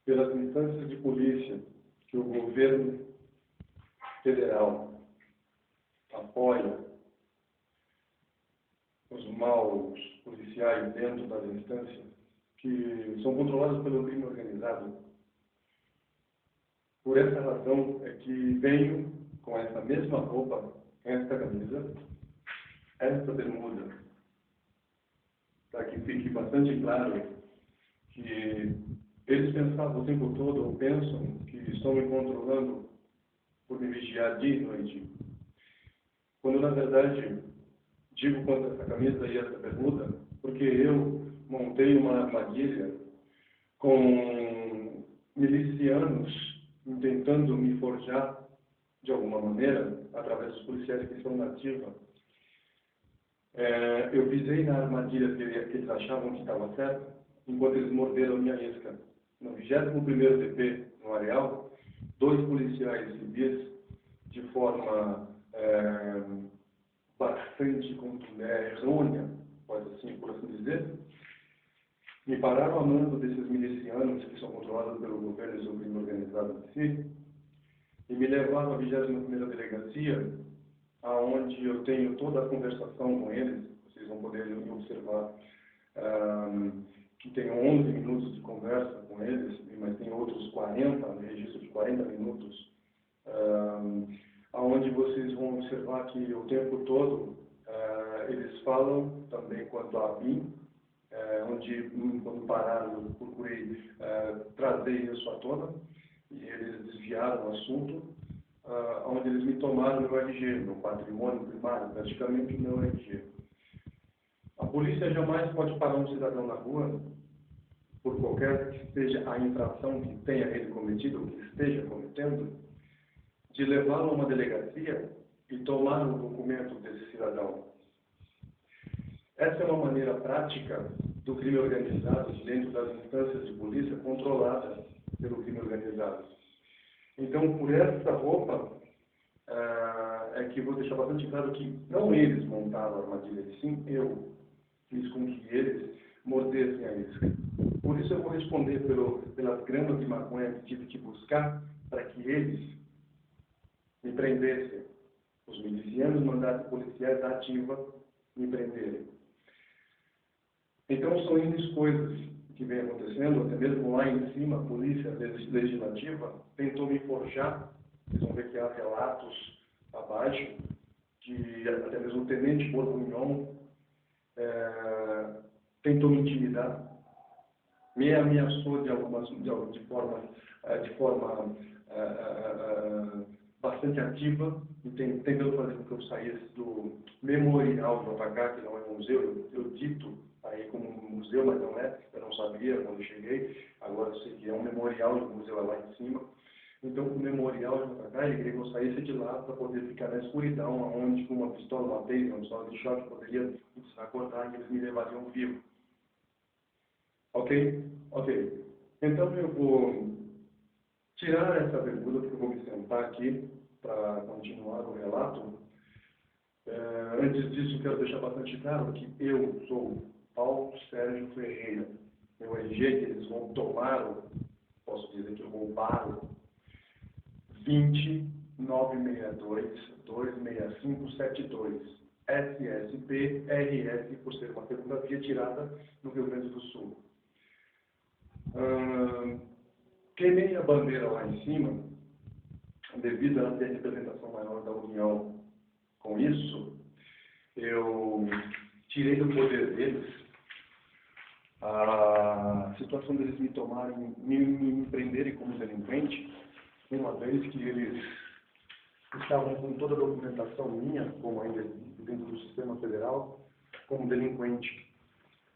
pelas instâncias de polícia que o governo federal apoia os maus policiais dentro das instâncias que são controladas pelo crime organizado. Por essa razão é que venho com essa mesma roupa, esta camisa, esta bermuda, para que fique bastante claro que eles pensavam o tempo todo, ou pensam, que estão me controlando por me vigiar dia e noite. Quando, na verdade, digo quanto essa camisa e essa bermuda, porque eu montei uma armadilha com milicianos tentando me forjar de alguma maneira, através dos policiais que estão na ativa. Eu pisei na armadilha que eles achavam que estava certa, enquanto eles morderam a minha isca. No 21º DP, no Areal, 2 policiais civis, de forma bastante errônea, por assim dizer, me pararam a mando desses milicianos que são controlados pelo governo e sobre crime organizado em si, e me levaram à 21ª Delegacia, aonde eu tenho toda a conversação com eles. Vocês vão poder observar que tenho 11 minutos de conversa com eles, mas tem outros 40, registro de 40 minutos, aonde vocês vão observar que o tempo todo eles falam também quanto a mim, onde, quando pararam, eu procurei trazer isso à tona, e eles desviaram o assunto, onde eles me tomaram meu RG, meu patrimônio primário, praticamente o meu RG. A polícia jamais pode parar um cidadão na rua, por qualquer que seja a infração que tenha ele cometido, ou que esteja cometendo, de levá-lo a uma delegacia e tomar o documento desse cidadão. Essa é uma maneira prática do crime organizado dentro das instâncias de polícia controladas pelo crime organizado. Então, por essa roupa, é que vou deixar bastante claro que não eles montaram a armadilha, sim eu fiz com que eles mordessem a isca. Por isso eu vou responder pelas gramas de maconha que tive que buscar para que eles me prendessem. Os milicianos mandaram policiais da ativa me prenderem. Então são N coisas que vem acontecendo, até mesmo lá em cima, a polícia legislativa tentou me forjar. Vocês vão ver que há relatos abaixo, que até mesmo o tenente Borbunhon tentou me intimidar, me ameaçou de forma bastante ativa, tentando fazer com que eu saísse do memorial do JK, que não é um museu, eu dito aí como um museu, mas não é, eu não sabia quando eu cheguei, agora eu sei que é um memorial, o museu é lá em cima. Então, o memorial de JK, ele queria que eu saísse de lá para poder ficar na escuridão, onde com uma pistola, uma taser, uma pistola de choque, poderia acordar e eles me levariam vivo. Ok? Ok. Então, eu vou tirar essa bermuda, porque eu vou me sentar aqui para continuar o relato. Antes disso, quero deixar bastante claro que eu sou Paulo Sérgio Ferreira. Meu RG, que eles vão tomar, posso dizer que roubaram, 20962-26572, SSP-RS, por ser uma segunda via tirada no Rio Grande do Sul. Queimei a bandeira lá em cima, devido a ter representação maior da União. Com isso, eu tirei do poder deles a situação deles me tomarem, me prenderem como delinquente, uma vez que eles estavam com toda a documentação minha, como ainda dentro do sistema federal, como delinquente.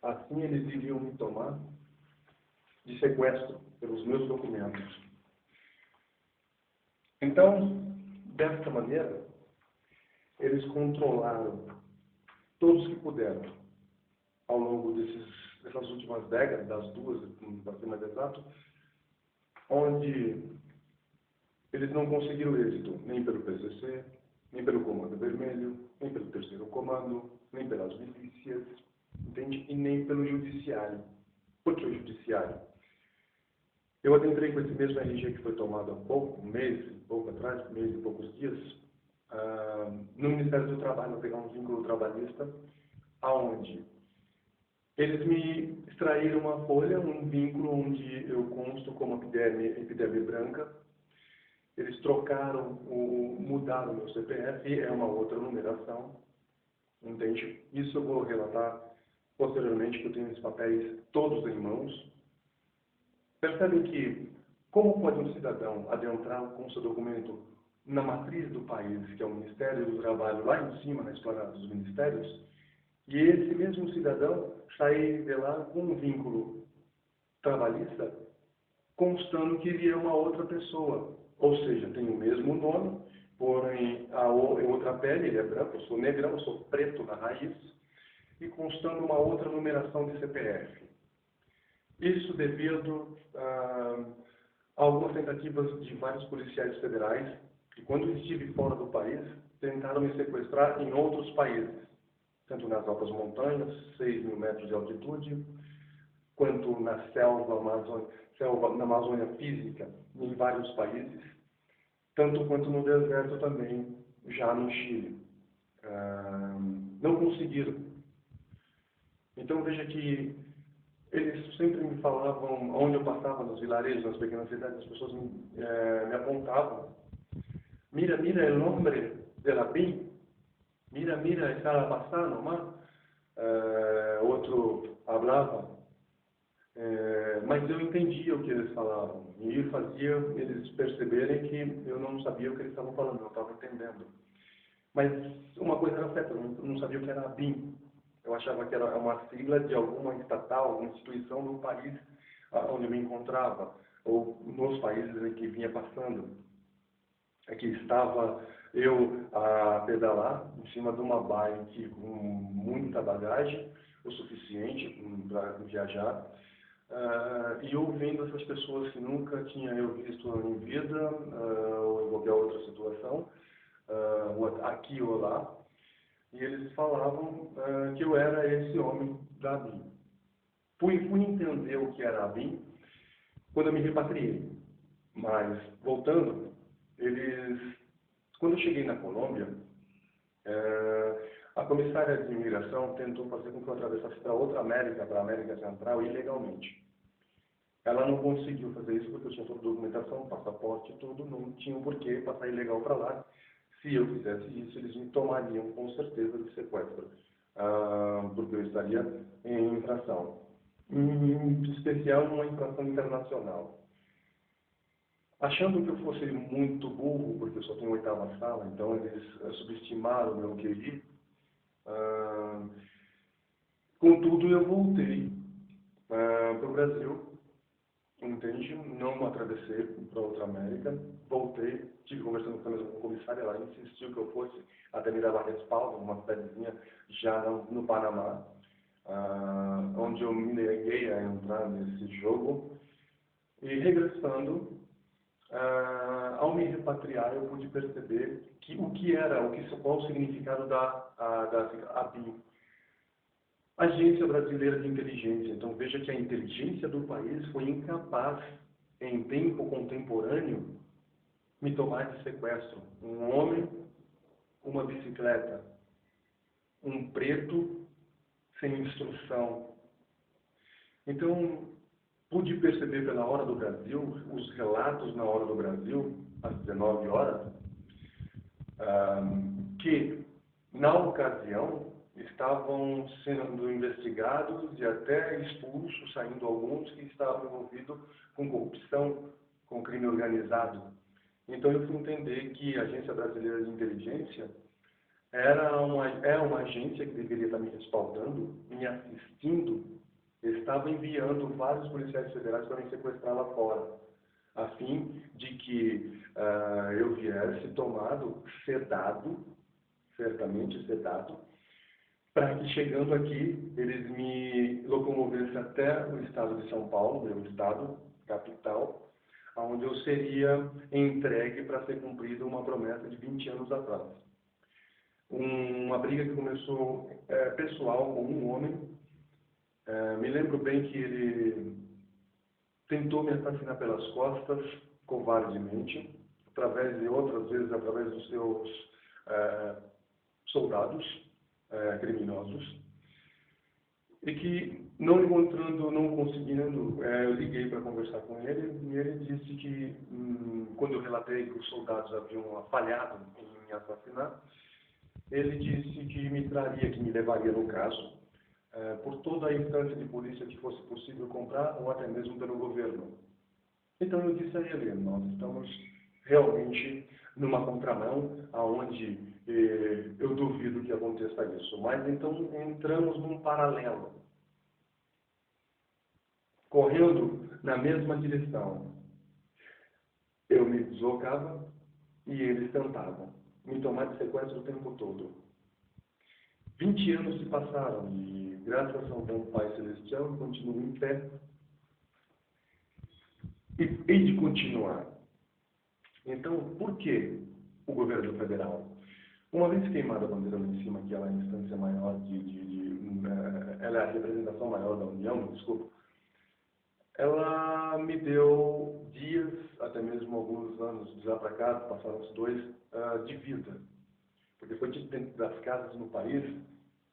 Assim, eles iriam me tomar de sequestro pelos meus documentos. Então, dessa maneira, eles controlaram todos que puderam ao longo dessas últimas décadas, das duas, para ser mais exato, onde eles não conseguiram êxito nem pelo PCC, nem pelo Comando Vermelho, nem pelo Terceiro Comando, nem pelas milícias, entende? E nem pelo Judiciário. Por que o Judiciário? Eu adentrei com esse mesmo RG que foi tomado há pouco, pouco atrás, um mês e poucos dias, no Ministério do Trabalho, pegar um vínculo trabalhista, aonde eles me extraíram uma folha, um vínculo onde eu consto como epidemia branca. Eles mudaram meu CPF, é uma outra numeração, entende? Isso eu vou relatar posteriormente, que eu tenho esses papéis todos em mãos. Percebem que, como pode um cidadão adentrar com seu documento na matriz do país, que é o Ministério do Trabalho, lá em cima, na esplanada dos ministérios, e esse mesmo cidadão sair de lá com um vínculo trabalhista, constando que ele é uma outra pessoa. Ou seja, tem o mesmo nome, porém em outra pele, ele é branco, eu sou negrão, eu sou preto na raiz, e constando uma outra numeração de CPF. Isso devido a algumas tentativas de vários policiais federais, que quando eu estive fora do país, tentaram me sequestrar em outros países, tanto nas altas montanhas, 6.000 metros de altitude, quanto na na Amazônia física, em vários países, tanto quanto no deserto também, já no Chile. Não conseguiram. Então veja que eles sempre me falavam, onde eu passava, nos vilarejos, nas pequenas cidades, as pessoas me apontavam. Mira, mira el nombre de la BIM. Mira, mira, está passando, mas outro falava. Mas eu entendia o que eles falavam. E fazia eles perceberem que eu não sabia o que eles estavam falando, eu estava entendendo. Mas uma coisa era certa, eu não sabia o que era a BIM. Eu achava que era uma sigla de alguma estatal, alguma instituição do país onde eu me encontrava, ou nos países em que vinha passando. Aqui estava eu a pedalar em cima de uma bike com muita bagagem, o suficiente para viajar, e ouvindo essas pessoas que nunca tinha eu visto em vida, ou em qualquer outra situação, aqui ou lá. E eles falavam que eu era esse homem da BIM. Fui entender o que era a BIM quando eu me repatriei. Mas, voltando, quando eu cheguei na Colômbia, a comissária de imigração tentou fazer com que eu atravessasse para outra América, para a América Central, ilegalmente. Ela não conseguiu fazer isso porque eu tinha toda a documentação, passaporte e tudo, não tinha um porquê passar ilegal para lá. Se eu fizesse isso, eles me tomariam com certeza de sequestro, porque eu estaria em infração. Em especial, uma infração internacional. Achando que eu fosse muito burro, porque eu só tenho 8ª sala, então eles subestimaram o meu QI. Contudo, eu voltei para o Brasil, entende? Não atravessei para outra América, voltei, estive conversando com a comissária, ela insistiu que eu fosse até Mirabales Palma, uma cidadezinha já no Panamá, onde eu me neguei a entrar nesse jogo. E regressando, ao me repatriar, eu pude perceber qual o significado da ABIN, Agência Brasileira de Inteligência. Então veja que a inteligência do país foi incapaz, em tempo contemporâneo, me tomar de sequestro. Um homem, uma bicicleta, um preto sem instrução. Então, pude perceber pela Hora do Brasil, os relatos na Hora do Brasil, às 19 horas, que, na ocasião, estavam sendo investigados e até expulsos, saindo alguns que estavam envolvidos com corrupção, com crime organizado. Então eu fui entender que a Agência Brasileira de Inteligência é uma agência que deveria estar me respaldando, me assistindo, estava enviando vários policiais federais para me sequestrar lá fora, a fim de que eu viesse tomado, sedado, certamente sedado, para que chegando aqui, eles me locomovessem até o estado de São Paulo, meu estado, capital, onde eu seria entregue para ser cumprida uma promessa de 20 anos atrás. Uma briga que começou pessoal com um homem. Me lembro bem que ele tentou me assassinar pelas costas, covardemente, através de outras vezes, através dos seus soldados criminosos, e que, não encontrando, não conseguindo, eu liguei para conversar com ele, e ele disse que, quando eu relatei que os soldados haviam falhado em me assassinar, ele disse que me traria, que me levaria no caso, por toda a instância de polícia que fosse possível comprar, ou até mesmo pelo governo. Então eu disse a ele, nós estamos realmente numa contramão, aonde eu duvido que aconteça isso. Mas então entramos num paralelo, correndo na mesma direção. Eu me deslocava e eles tentavam me tomar de sequestro o tempo todo. 20 anos se passaram e, graças ao bom Pai Celestial, eu continuo em pé. E hei de continuar. Então, por que o governo federal? Uma vez queimada a bandeira lá em cima, que ela é a instância maior ela é a representação maior da União, desculpa, ela me deu dias, até mesmo alguns anos de lá para cá, passaram os 2, de vida. Porque foi dito dentro das casas no país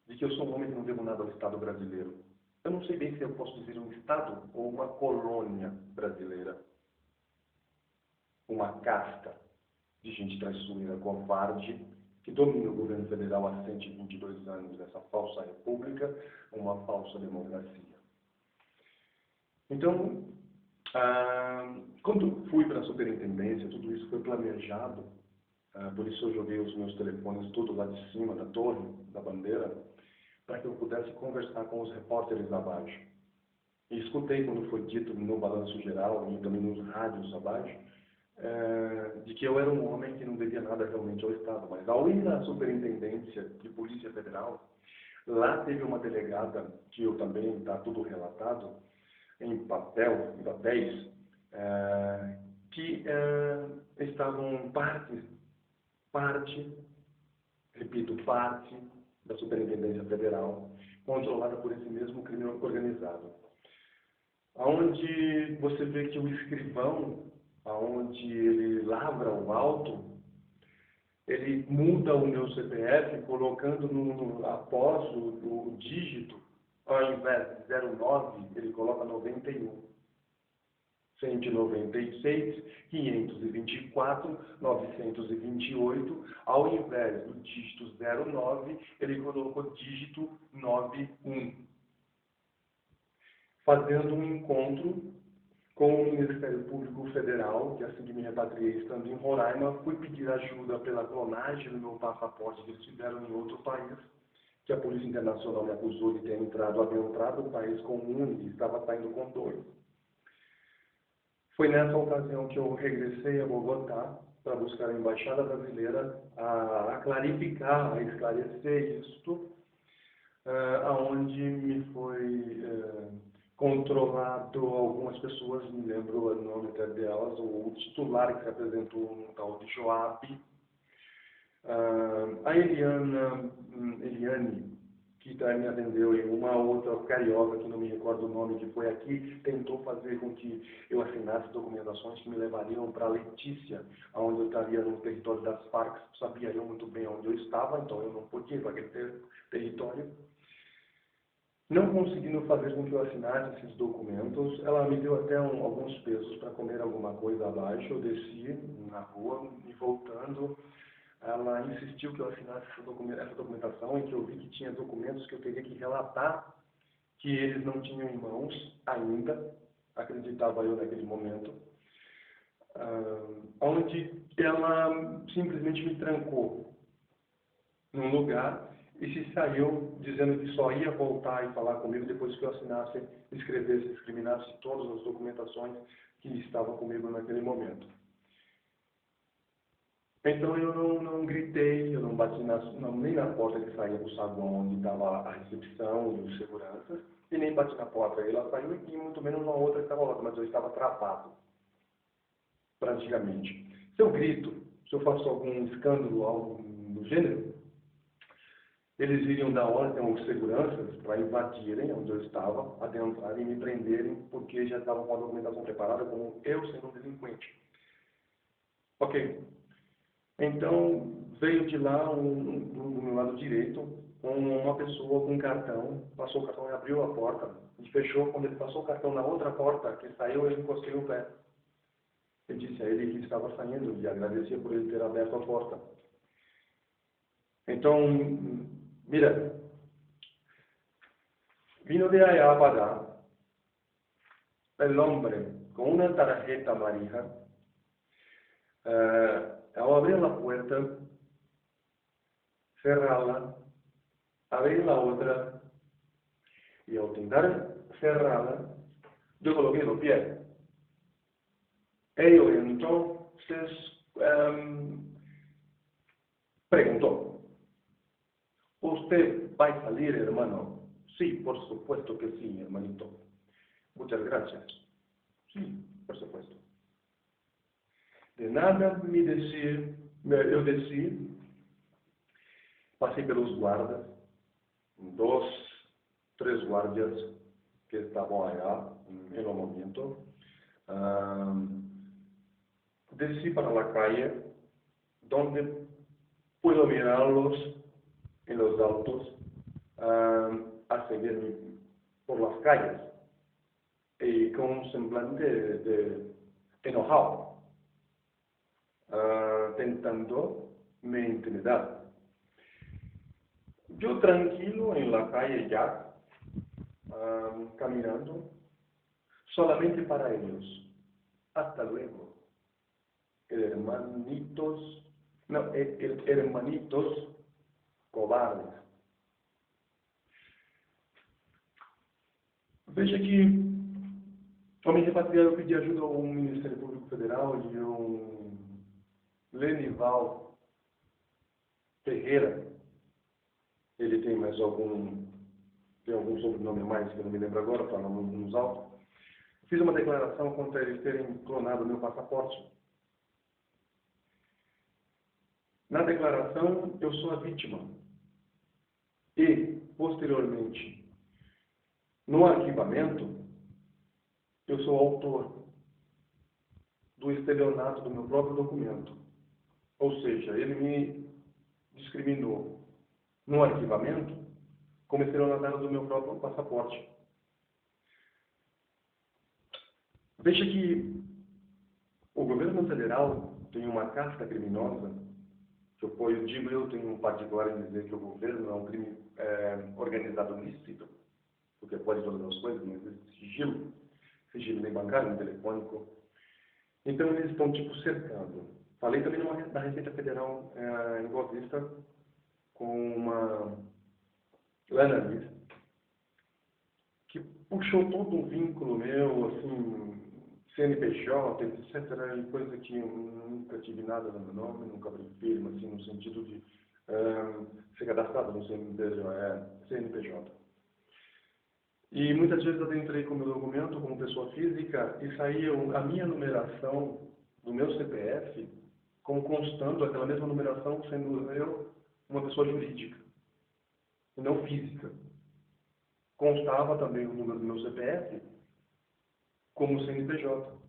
de que eu sou um homem que não devo nada ao Estado brasileiro. Eu não sei bem se eu posso dizer um Estado ou uma colônia brasileira. Uma casta de gente traiçoeira, covarde, que domina o governo federal há 122 anos dessa falsa república, uma falsa democracia. Então, quando fui para a superintendência, tudo isso foi planejado, por isso eu joguei os meus telefones tudo lá de cima da torre, da bandeira, para que eu pudesse conversar com os repórteres abaixo. E escutei quando foi dito no balanço geral e também nos rádios abaixo, de que eu era um homem que não devia nada realmente ao Estado. Mas ao ir na superintendência de Polícia Federal, lá teve uma delegada, que eu também, está tudo relatado, em papéis, que estavam parte da Superintendência Federal, controlada por esse mesmo crime organizado. Onde você vê que o escrivão, onde ele lavra o auto, ele muda o meu CPF, colocando após o dígito, ao invés de 09, ele coloca 91. 196, 524, 928, ao invés do dígito 09, ele colocou o dígito 91. Fazendo um encontro com o Ministério Público Federal, que assim que me repatriei estando em Roraima, fui pedir ajuda pela clonagem do meu passaporte que eles fizeram em outro país, que a Polícia Internacional me acusou de ter havia entrado no país com um e estava saindo com 2. Foi nessa ocasião que eu regressei a Bogotá para buscar a Embaixada Brasileira a clarificar, a esclarecer isto, aonde me foi controlado algumas pessoas, me lembro o nome até delas, o titular que se apresentou, um tal de Joab, a Eliane, que me atendeu, e uma outra carioca, que não me recordo o nome, que foi aqui, tentou fazer com que eu assinasse documentações que me levariam para Letícia, onde eu estaria no território das Farc. Sabia eu muito bem onde eu estava, então eu não podia ir para aquele território. Não conseguindo fazer com que eu assinasse esses documentos, ela me deu até alguns pesos para comer alguma coisa abaixo. Eu desci na rua e voltando, ela insistiu que eu assinasse essa documentação, em que eu vi que tinha documentos que eu teria que relatar que eles não tinham em mãos ainda, acreditava eu naquele momento, onde ela simplesmente me trancou num lugar e se saiu dizendo que só ia voltar e falar comigo depois que eu assinasse, escrevesse, discriminasse todas as documentações que estavam comigo naquele momento. Então eu não gritei, eu não bati nem na porta que saía do saguão onde estava a recepção e os seguranças, e nem bati na porta. Ela saiu e muito menos uma outra que estava lá, mas eu estava travado, praticamente. Se eu grito, se eu faço algum escândalo, algo do gênero, Eles iriam dar ordem aos seguranças para invadirem onde eu estava, adentrarem e me prenderem, porque já estavam com a documentação preparada como eu sendo um delinquente. Ok. Então, veio de lá, do meu lado direito, uma pessoa com um cartão, passou o cartão e abriu a porta, e fechou. Quando ele passou o cartão na outra porta, que saiu, eu encostei o pé. Eu disse a ele que estava saindo e agradecia por ele ter aberto a porta. Então, mira, vino de allá para acá, el hombre con una tarjeta amarilla, ao abrir a puerta, cerrarla, abrir la otra, y al intentar cerrarla, yo coloqué los pies. Ellos entonces preguntó, ¿usted va a salir, hermano? Sí, por supuesto que sí, hermanito. Muchas gracias. Sí, por supuesto. De nada eu desci, passei pelos guardas, 2, 3 guardias que estavam allá no momento. Desci para la calle, donde puedo mirarlos en los autos a seguirme por las calles y con un semblante de enojado, tentando me intimidar. Yo tranquilo en la calle ya, caminando, solamente para ellos. Hasta luego. Hermanitos cobardes. Veja que, ao me repatriar, eu pedi ajuda ao Ministério Público Federal e ao Lenival Ferreira. Ele tem mais algum sobrenome mais, que eu não me lembro agora, para não nos autos. Fiz uma declaração contra eles terem clonado meu passaporte. Na declaração, eu sou a vítima. E, posteriormente, no arquivamento, eu sou autor do estelionato do meu próprio documento. Ou seja, ele me discriminou no arquivamento como estelionatário do meu próprio passaporte. Veja que o governo federal tem uma casta criminosa, que eu tenho um particular em dizer que o governo é um crime organizado lícito, porque pode todas as coisas, não existe sigilo nem bancário, nem telefônico. Então eles estão cercando. Falei também da Receita Federal em Boa Vista com uma analista que puxou todo um vínculo meu, assim, CNPJ, etc., e coisa que eu nunca tive nada no meu nome, nunca abri firma, assim, no sentido de ser cadastrado no CNPJ. E muitas vezes eu entrei com o meu documento como pessoa física e saía a minha numeração do meu CPF como constando aquela mesma numeração sendo eu uma pessoa jurídica e não física. Constava também o número do meu CPF como CNPJ.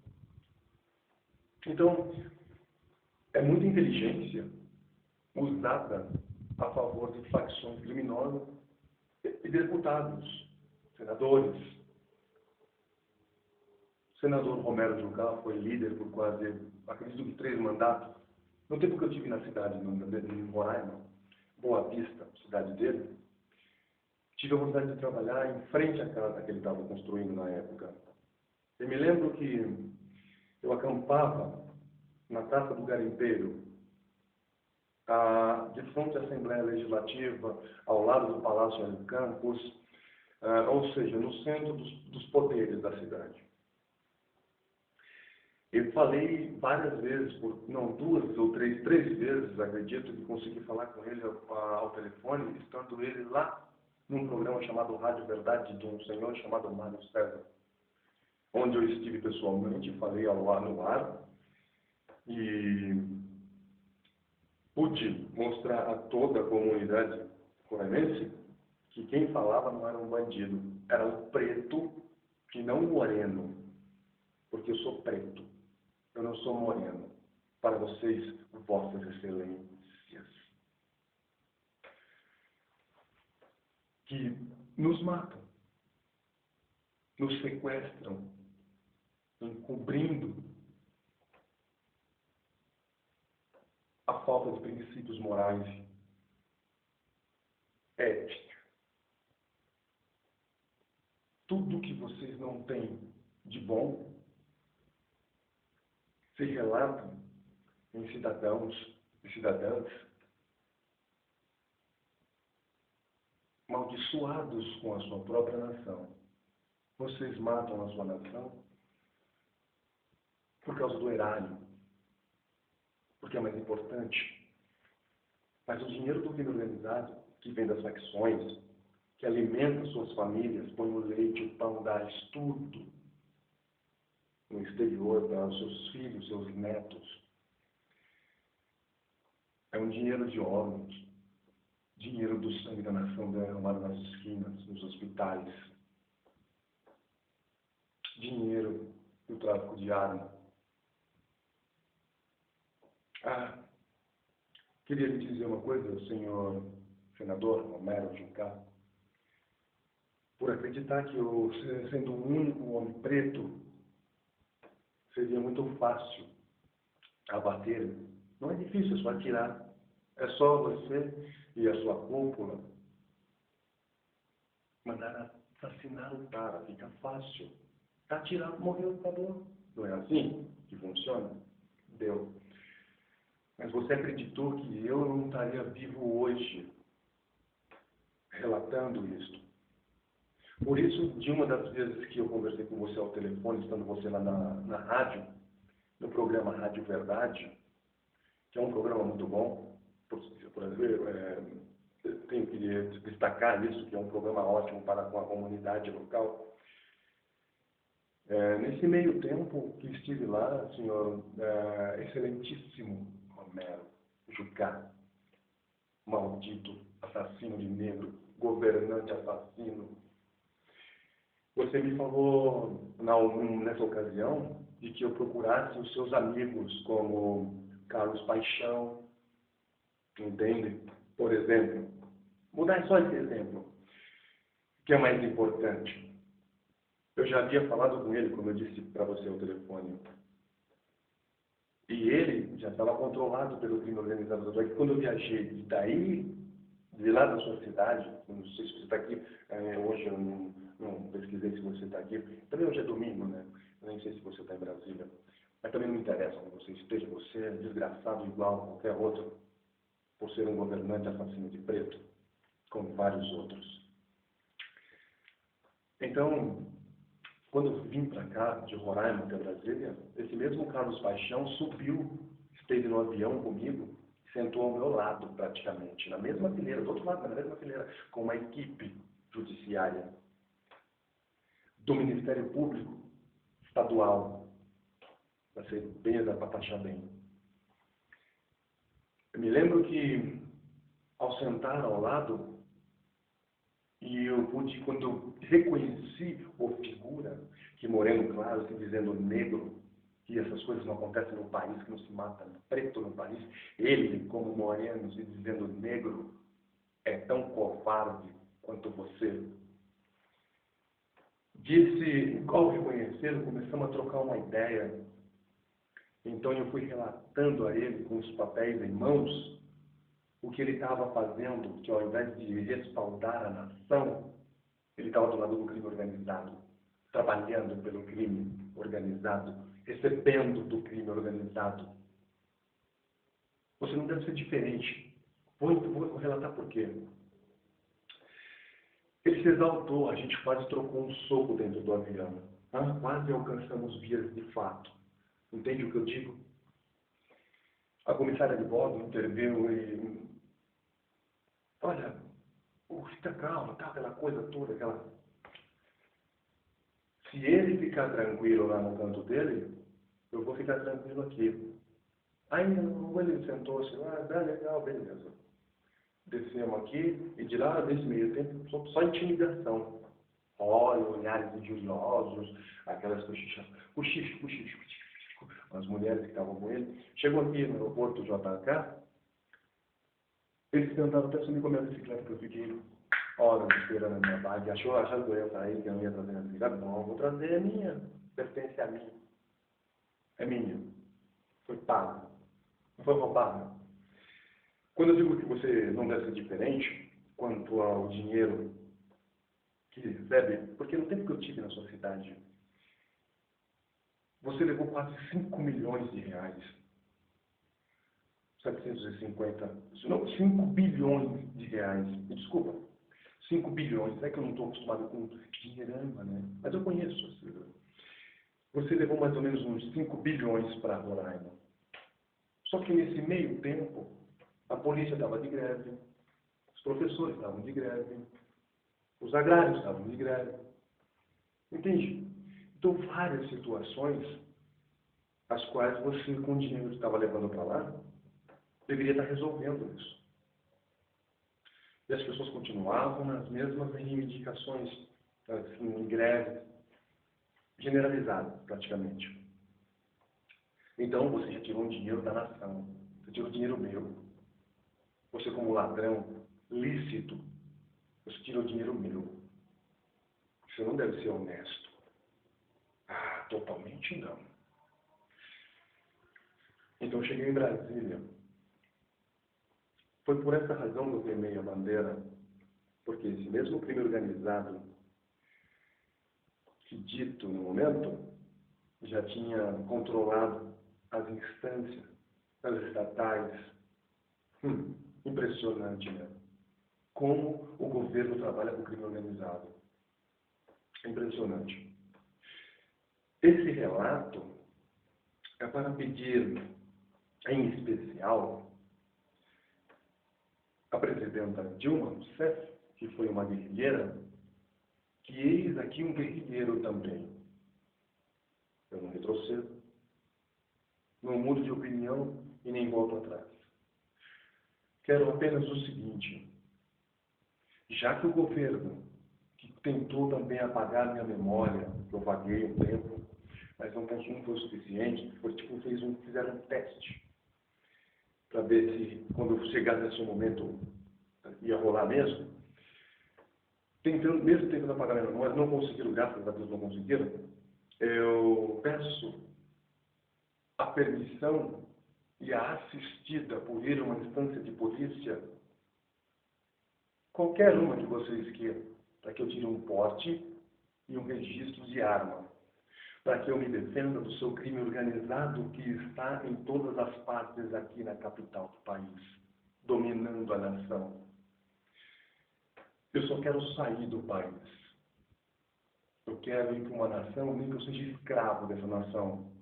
Então, é muita inteligência usada a favor de facções criminosas e deputados, senadores. O senador Romero Jucá foi líder por quase, acredito que 3 mandatos. No tempo que eu estive na cidade de Roraima, Boa Vista, cidade dele, tive a oportunidade de trabalhar em frente à casa que ele estava construindo na época. Eu me lembro que eu acampava na Praça do Garimpeiro, de frente à Assembleia Legislativa, ao lado do Palácio de Campos, ou seja, no centro dos poderes da cidade. Eu falei várias vezes, 2 ou 3 vezes, acredito, que consegui falar com ele ao telefone, estando ele lá num programa chamado Rádio Verdade, de um senhor chamado Mário César, onde eu estive pessoalmente, falei no ar, e pude mostrar a toda a comunidade Lembre-se que quem falava não era um bandido, era um preto e não um moreno, porque eu sou preto, eu não sou moreno. Para vocês, vossas excelências, que nos matam, nos sequestram, encobrindo a falta de princípios morais, ética. Tudo que vocês não têm de bom se relata em cidadãos e cidadãs amaldiçoados com a sua própria nação. Vocês matam a sua nação por causa do erário, porque é mais importante. Mas o dinheiro do crime organizado, que vem das facções, que alimenta suas famílias, põe o leite, o pão, dá estudo no exterior para os seus filhos, seus netos. É um dinheiro de órgãos, dinheiro do sangue da nação derramado nas esquinas, nos hospitais, dinheiro do tráfico de armas. Queria lhe dizer uma coisa, senhor senador Romero Jucá. Por acreditar que eu, sendo o único homem preto, seria muito fácil abater. Não é difícil, é só atirar. É só você e a sua cúpula mandar assassinar o cara. Fica fácil. Atirar, morreu, acabou. Não é assim que funciona? Deu. Mas você acreditou que eu não estaria vivo hoje relatando isso. Por isso, de uma das vezes que eu conversei com você ao telefone, estando você lá na rádio, no programa Rádio Verdade, que é um programa muito bom, tenho que destacar isso, que é um programa ótimo para com a comunidade local. Nesse meio tempo que estive lá, senhor excelentíssimo Romero Jucá, maldito assassino de negro, governante assassino, você me falou nessa ocasião de que eu procurasse os seus amigos como Carlos Paixão, entende? Por exemplo, vou dar só esse exemplo, que é mais importante. Eu já havia falado com ele, como eu disse para você ao telefone. E ele já estava controlado pelo crime organizado. Só que quando eu viajei de lá da sua cidade, não sei se você está aqui, hoje eu não pesquisei se você está aqui. Também hoje é domingo, né? Eu nem sei se você está em Brasília. Mas também não me interessa onde você esteja. Você é desgraçado igual a qualquer outro, por ser um governante assassino de preto, como vários outros. Então, quando eu vim para cá, de Roraima até Brasília, esse mesmo Carlos Paixão subiu, esteve no avião comigo, sentou ao meu lado praticamente, na mesma fileira, do outro lado, na mesma fileira, com uma equipe judiciária do Ministério Público Estadual, para ser bem, para taxar bem. Eu me lembro que, ao sentar ao lado, e eu pude, quando eu reconheci a figura, que moreno claro, se dizendo negro, que essas coisas não acontecem no país, que não se mata preto no país, ele, como moreno, se dizendo negro, é tão covarde quanto você. Disse, ao reconhecê-lo, começamos a trocar uma ideia. Então eu fui relatando a ele, com os papéis em mãos, o que ele estava fazendo, que ao invés de respaldar a nação, ele estava do lado do crime organizado, trabalhando pelo crime organizado, recebendo do crime organizado. Você não deve ser diferente. Vou relatar por quê. Ele se exaltou, a gente quase trocou um soco dentro do avião. Quase alcançamos vias de fato. Entende o que eu digo? A comissária de bordo interveio e... Olha, fica calmo, tá? Aquela coisa toda, aquela... Se ele ficar tranquilo lá no canto dele, eu vou ficar tranquilo aqui. Ainda não, ele sentou-se lá, legal, beleza. Descemos aqui e de lá, nesse meio tempo, só intimidação. Olha, olhares injuriosos, aquelas cochicho, as mulheres que estavam com ele. Chegou aqui no aeroporto JK, eles tentaram até sumir com a minha bicicleta, que eu fiquei horas esperando a minha bike. Achando que eu ia sair, que eu não ia trazer a minha bicicleta. Não, vou trazer, é minha, pertence a mim. É minha. Foi pago. Não foi roubado. Quando eu digo que você não deve ser diferente quanto ao dinheiro que recebe, porque no tempo que eu tive na sua cidade, você levou quase 5 milhões de reais. 750, não, 5 bilhões de reais. Me desculpa, 5 bilhões. É que eu não estou acostumado com dinheirama, né? Mas eu conheço. Você levou mais ou menos uns 5 bilhões para Roraima. Só que nesse meio tempo, a polícia estava de greve, os professores estavam de greve, os agrários estavam de greve. Entende? Então, várias situações as quais você, com o dinheiro que estava levando para lá, deveria estar resolvendo isso. E as pessoas continuavam nas mesmas reivindicações, assim, em greve, generalizada, praticamente. Então, você retirou o dinheiro da nação, você tirou o dinheiro meu. Você, como ladrão lícito, você tirou o dinheiro meu. Você não deve ser honesto. Ah, totalmente não. Então, eu cheguei em Brasília. Foi por essa razão que eu queimei a bandeira, porque esse mesmo crime organizado, que dito no momento, já tinha controlado as instâncias, as estatais. Impressionante, né? Como o governo trabalha com o crime organizado. Impressionante. Esse relato é para pedir, em especial, a presidenta Dilma Rousseff, que foi uma guerrilheira, que eis aqui um guerrilheiro também. Eu não retrocedo, não mudo de opinião e nem volto atrás. Quero apenas o seguinte: já que o governo, que tentou também apagar minha memória, que eu vaguei um tempo, mas não foi o suficiente, fizeram um teste para ver se, quando eu chegasse nesse momento, ia rolar mesmo. Mesmo tentando apagar minha memória, não conseguiram, graças a Deus não conseguiram. Eu peço a permissão e a assistida por ir a uma instância de polícia, qualquer uma que vocês queiram, para que eu tire um porte e um registro de arma, para que eu me defenda do seu crime organizado que está em todas as partes aqui na capital do país, dominando a nação. Eu só quero sair do país. Eu quero ir para uma nação, nem que eu seja escravo dessa nação,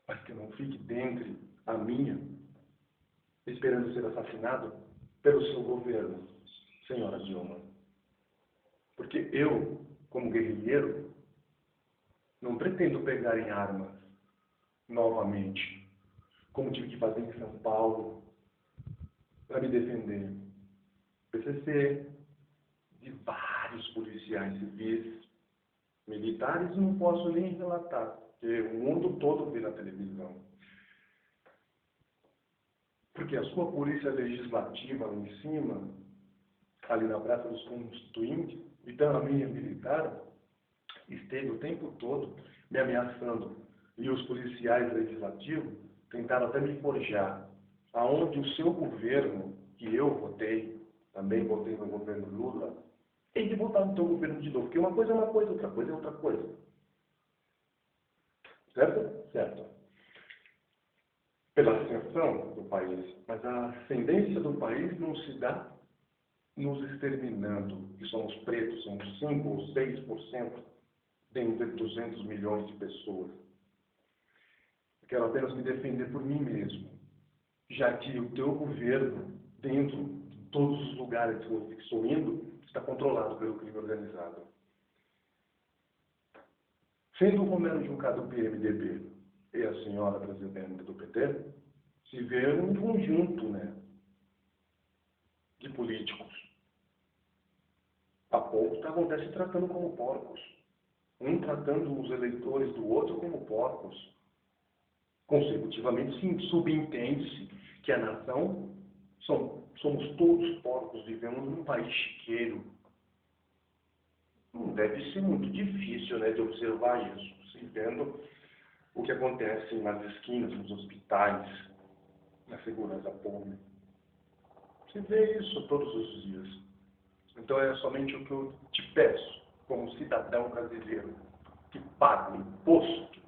mas que eu não fique dentro a minha, esperando ser assassinado pelo seu governo, senhora Dilma. Porque eu, como guerrilheiro, não pretendo pegar em armas novamente, como tive que fazer em São Paulo, para me defender. PCC, de vários policiais civis, militares, não posso nem relatar, porque o mundo todo vê na televisão. Porque a sua polícia legislativa lá em cima, ali na Praça dos Constituintes, então a minha militar, esteve o tempo todo me ameaçando. E os policiais legislativos tentaram até me forjar. Aonde o seu governo, que eu votei, também votei no governo Lula, tem que votar no seu governo de novo. Porque uma coisa é uma coisa, outra coisa é outra coisa. Certo? Certo. Pela ascensão do país. Mas a ascendência do país não se dá nos exterminando, que somos pretos, somos 5 ou 6% dentre 200 milhões de pessoas. Eu quero apenas me defender por mim mesmo, já que o teu governo, dentro de todos os lugares que estou indo, está controlado pelo crime organizado. Sendo o Romero Jucá do PMDB e a senhora presidenta do PT, se vê um conjunto, né, políticos. Há pouco estavam até se tratando como porcos. Um tratando os eleitores do outro como porcos. Consecutivamente, sim, subentende-se que a nação somos todos porcos, vivemos num país chiqueiro. Não deve ser muito difícil, né, de observar isso, se vendo o que acontece nas esquinas, nos hospitais, na segurança pública. Você vê isso todos os dias. Então é somente o que eu te peço, como cidadão brasileiro, que paga imposto,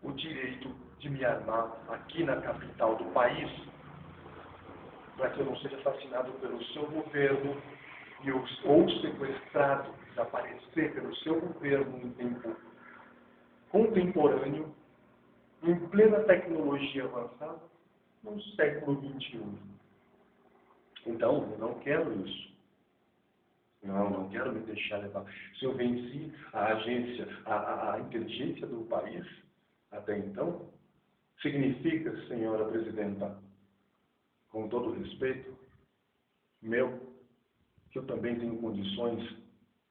o direito de me armar aqui na capital do país, para que eu não seja assassinado pelo seu governo ou sequestrado, desaparecer pelo seu governo em tempo contemporâneo, em plena tecnologia avançada, no século XXI. Então, eu não quero isso. Não quero me deixar levar. Se eu venci a inteligência do país, até então, significa, senhora presidenta, com todo respeito, que eu também tenho condições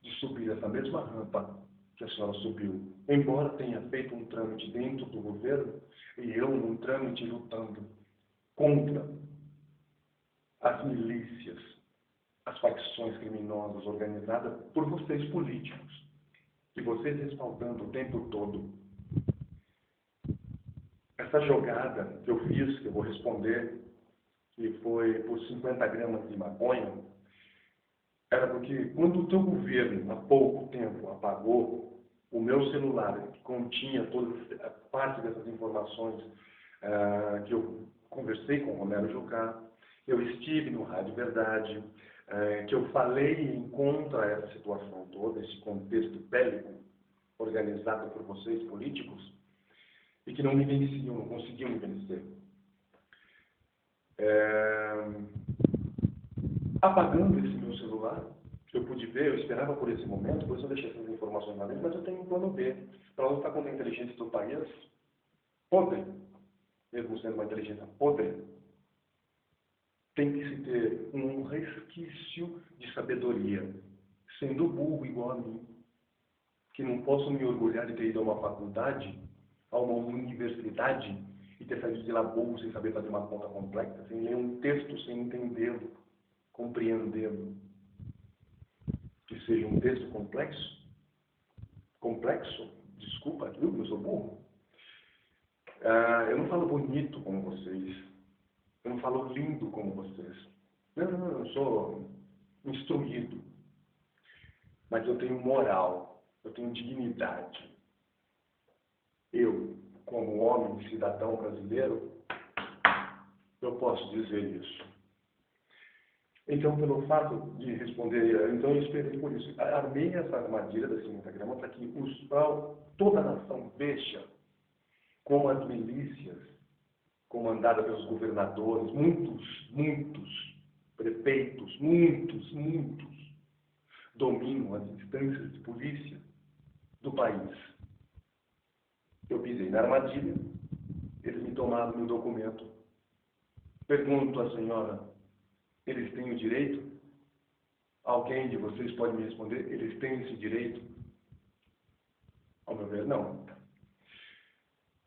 de subir essa mesma rampa que a senhora subiu. Embora tenha feito um trâmite dentro do governo, e eu num trâmite lutando contra as milícias, as facções criminosas organizadas por vocês políticos, e vocês respaldando o tempo todo. Essa jogada que eu fiz, que eu vou responder, que foi por 50 gramas de maconha, era porque quando o teu governo, há pouco tempo, apagou o meu celular, que continha toda parte dessas informações que eu conversei com o Romero Jucá, eu estive no Rádio Verdade, que eu falei contra essa situação toda, esse contexto bélico organizado por vocês, políticos, e que não me venciam, não conseguiam me vencer. Apagando esse meu celular, eu pude ver, eu esperava por esse momento, por isso eu deixei essas informações lá dentro, mas eu tenho um plano B, para lutar contra a inteligência do país, podre, mesmo sendo uma inteligência podre, tem que se ter um resquício de sabedoria, sendo burro igual a mim, que não posso me orgulhar de ter ido a uma faculdade, a uma universidade, e ter saído de lá burro sem saber fazer uma conta complexa, sem ler um texto, sem entendê-lo, compreendê-lo. Que seja um texto complexo, desculpa, eu sou burro. Eu não falo bonito como vocês, eu não falo lindo como vocês. Não, eu sou instruído, mas eu tenho moral, eu tenho dignidade. Eu, como homem e cidadão brasileiro, eu posso dizer isso. Então, pelo fato de responder, então eu esperei por isso. Armei essa armadilha da 50 gramas para que toda a nação veja como as milícias, comandadas pelos governadores, muitos prefeitos, muitos, dominam as instâncias de polícia do país. Eu pisei na armadilha, eles me tomaram meu documento. Pergunto à senhora, eles têm o direito? Alguém de vocês pode me responder, eles têm esse direito? Ao meu ver, não.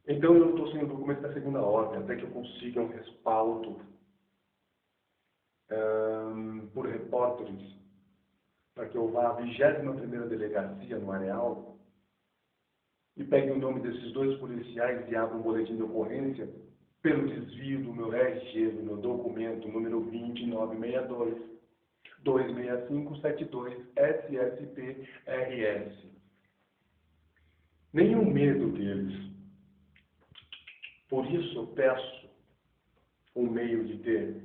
Então eu estou sem o documento da segunda ordem, até que eu consiga um respaldo por repórteres, para que eu vá à 21ª delegacia no Areal e pegue o nome desses 2 policiais e abra um boletim de ocorrência pelo desvio do meu RG, do meu documento número 2962 26572 SSP-RS. Nenhum medo deles. Por isso eu peço um meio de ter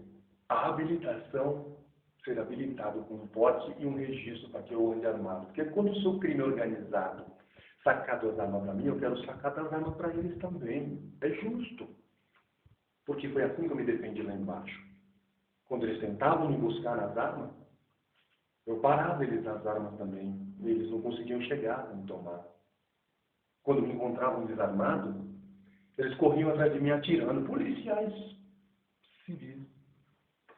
a habilitação, ser habilitado com um porte e um registro para que eu ande armado. Porque quando o seu crime organizado sacar as armas para mim, eu quero sacar as armas para eles também. É justo. Porque foi assim que eu me defendi lá embaixo. Quando eles tentavam me buscar nas armas, eu parava eles nas armas também. E eles não conseguiam chegar a me tomar. Quando me encontravam desarmado, eles corriam atrás de mim atirando. Policiais civis.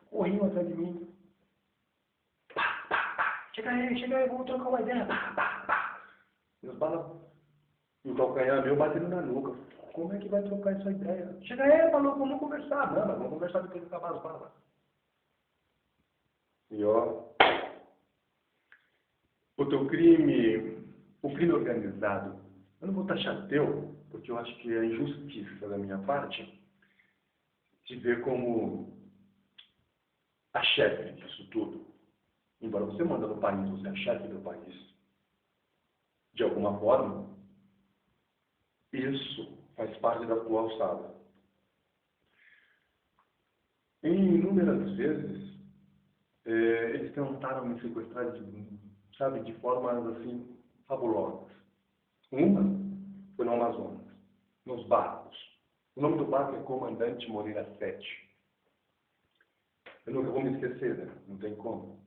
corriam atrás de mim. Pá, pá, pá. Chega aí, vamos trocar uma ideia. Pá, pá, pá. Meus balas. E o calcanhar meu batendo na nuca. Como é que vai trocar essa ideia? Chega aí, maluco, vamos conversar. Não, vamos conversar depois de acabar as balas. E ó, o crime organizado, eu não vou taxar teu, porque eu acho que é injustiça da minha parte te ver como a chefe disso tudo. Embora você manda no país, você é a chefe do país. De alguma forma, isso faz parte da tua alçada. Em inúmeras vezes, eles tentaram me sequestrar de formas assim fabulosas. Uma foi no Amazonas, nos barcos. O nome do barco é Comandante Moreira 7. Eu nunca vou me esquecer, né? Não tem como.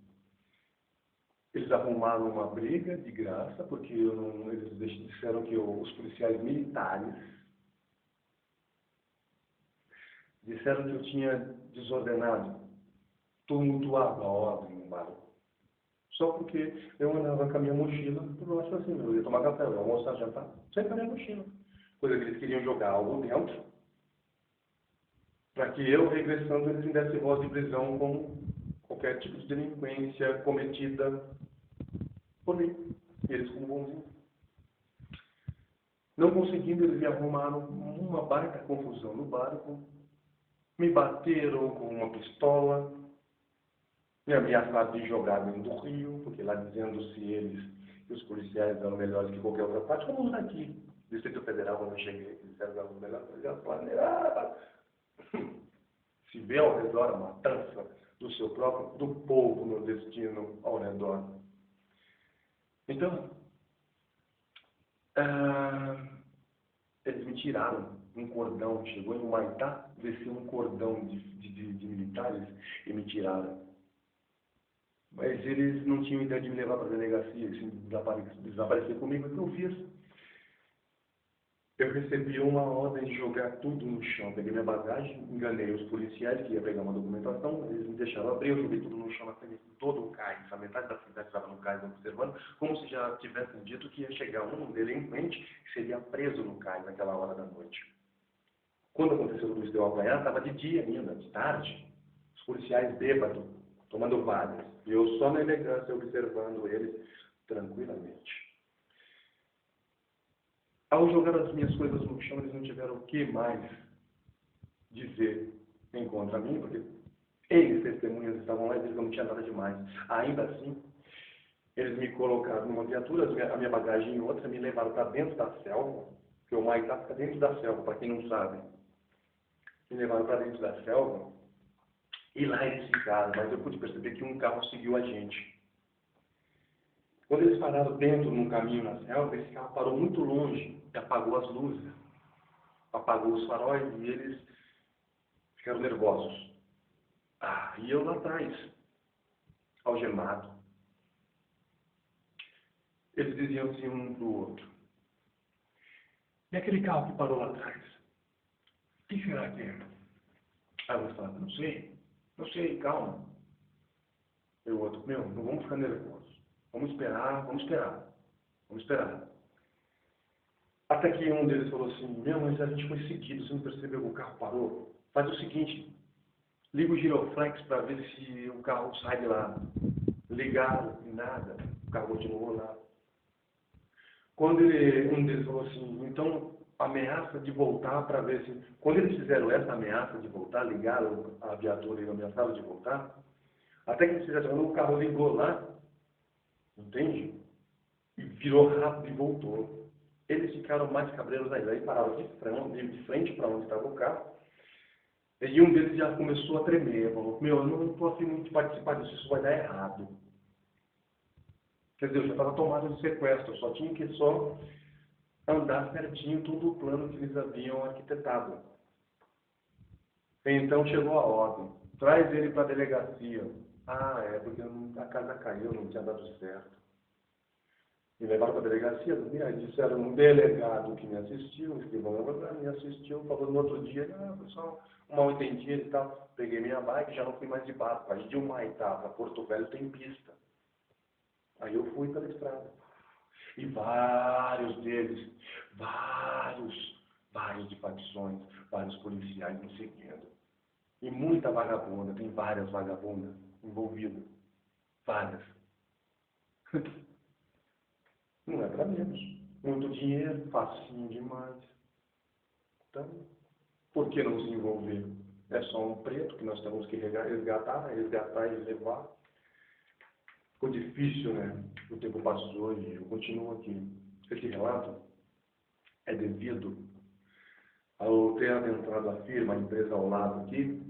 Eles arrumaram uma briga de graça, porque eles disseram que os policiais militares disseram que eu tinha desordenado, tumultuado a ordem no barco. Só porque eu andava com a minha mochila, eu acho assim, eu ia tomar café, eu ia almoçar, jantar, sempre com a minha mochila. Coisa que eles queriam jogar algo dentro, para que eu, regressando, eles me dessem voz de prisão com qualquer tipo de delinquência cometida por mim. E eles como bonzinhos. Não conseguindo, eles me arrumaram uma baita confusão no barco, me bateram com uma pistola, me ameaçaram de jogar dentro do rio, porque lá dizendo-se eles que os policiais eram melhores que qualquer outra parte, como os daqui. Distrito Federal, quando eu cheguei, eles disseram que eram os melhores policiais. Se vê ao redor a matança do povo nordestino ao redor. Então, eles me tiraram um cordão, chegou em Humaitá, desceu um cordão de militares e me tiraram. Mas eles não tinham ideia de me levar para a delegacia, assim, desaparecer comigo. O que eu fiz? Eu recebi uma ordem de jogar tudo no chão. Peguei minha bagagem, enganei os policiais que ia pegar uma documentação, eles me deixaram abrir, eu joguei tudo no chão na frente de todo o cais. A metade da cidade estava no cais observando, como se já tivessem dito que ia chegar um delinquente que seria preso no cais naquela hora da noite. Quando aconteceu tudo isso de eu apanhar, estava de dia ainda, de tarde. Os policiais bêbados, tomando várias. E eu só na elegância observando eles tranquilamente. Ao jogar as minhas coisas no chão, eles não tiveram o que mais dizer em contra mim, porque eles, testemunhas, estavam lá e disseram que não tinha nada demais. Ainda assim, eles me colocaram numa viatura, a minha bagagem em outra, me levaram para dentro da selva, porque o Maitá fica dentro da selva, para quem não sabe. Me levaram para dentro da selva, e lá eles ficaram, mas eu pude perceber que um carro seguiu a gente. Quando eles pararam dentro, num caminho na selva, esse carro parou muito longe e apagou as luzes, apagou os faróis e eles ficaram nervosos. E eu lá atrás, algemado. Eles diziam assim um para o outro: e aquele carro que parou lá atrás? O que será que é? Aí eu falava: não sei, calma. E o outro: meu, não vamos ficar nervosos. Vamos esperar. Até que um deles falou assim: meu, mas a gente foi seguido, você não percebeu que o carro parou? Faz o seguinte, liga o giroflex para ver se o carro sai de lá. Ligaram e nada, o carro continuou lá. Quando um deles falou assim: então ameaça de voltar para ver se... Quando eles fizeram essa ameaça de voltar, ligaram a viatura e ameaçaram de voltar, até que eles fizeram, o carro ligou lá, entende? E virou rápido e voltou. Eles ficaram mais cabreiros ainda. Aí pararam de frente para onde estava o carro. E um deles já começou a tremer. Falou: meu, eu não estou afim muito de participar disso, isso vai dar errado. Quer dizer, eu já estava tomado de sequestro, só tinha que andar certinho todo o plano que eles haviam arquitetado. Então chegou a ordem: traz ele para a delegacia. Porque a casa caiu, não tinha dado certo. Me levaram para a delegacia, aí disseram um delegado que me assistiu, escrivão me assistiu, falou no outro dia: pessoal, mal entendido e tal. Peguei minha bike e já não fui mais de barco. Aí de Humaitá para Porto Velho tem pista. Aí eu fui pela estrada. E vários deles, vários de facções, vários policiais me seguindo. E muita vagabunda, tem várias vagabundas envolvidas. Várias. Não é para menos. Muito dinheiro, facinho demais. Então, por que não se envolver? É só um preto que nós temos que resgatar e levar. Ficou difícil, né? O tempo passou e eu continuo aqui. Esse relato é devido ao ter adentrado a firma, a empresa ao lado aqui,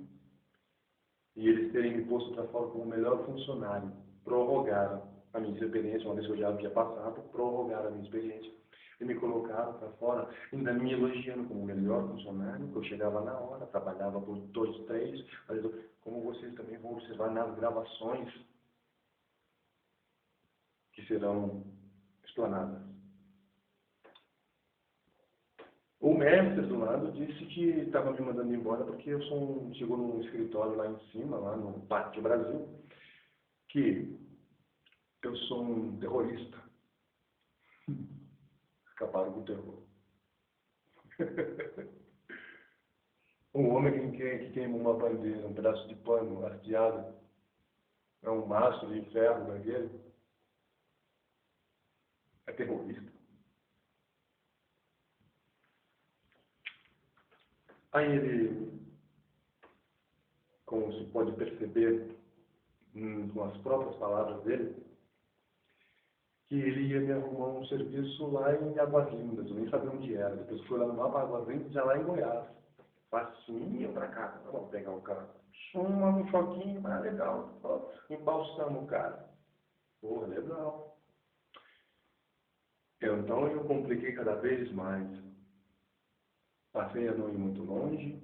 e eles terem me posto para fora como o melhor funcionário. Prorrogaram a minha experiência, uma vez que eu já havia passado, prorrogaram a minha experiência. E me colocaram para fora, ainda me elogiando como o melhor funcionário, que eu chegava na hora, trabalhava por 2, 3, mas como vocês também vão observar nas gravações que serão explanadas. O mestre do lado disse que estava me mandando embora porque eu chegou num escritório lá em cima, lá no Pátio Brasil, que eu sou um terrorista. Acabaram com o terror. Um homem que queima uma bandeira, um pedaço de pano hasteado, é um maço de ferro daquele, é terrorista. Aí ele, como se pode perceber com as próprias palavras dele, que ele ia me arrumar um serviço lá em Águas Lindas, eu nem sabia onde era. Depois fui lá no mapa Águas Lindas, já lá em Goiás. Facinho pra cá, vamos pegar o carro. Suma um choquinho, legal. Ó, embalsama o cara. Pô, legal. Então eu compliquei cada vez mais. Passei a não ir muito longe,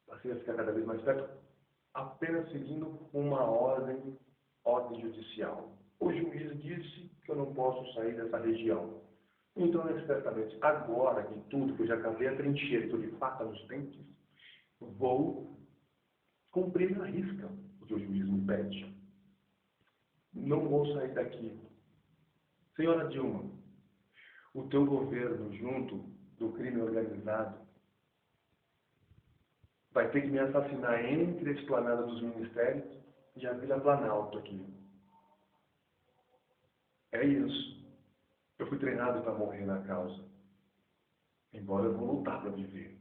passei a ficar cada vez mais perto, apenas seguindo uma ordem judicial. O juiz disse que eu não posso sair dessa região. Então, certamente, agora que tudo, que eu já cavei a trincheira, estou de faca nos dentes, vou cumprir na risca o que o juiz me pede. Não vou sair daqui. Senhora Dilma, o teu governo, junto do crime organizado, vai ter que me assassinar entre a esplanada dos ministérios e a Vila Planalto aqui. É isso. Eu fui treinado para morrer na causa. Embora eu vou lutar para viver.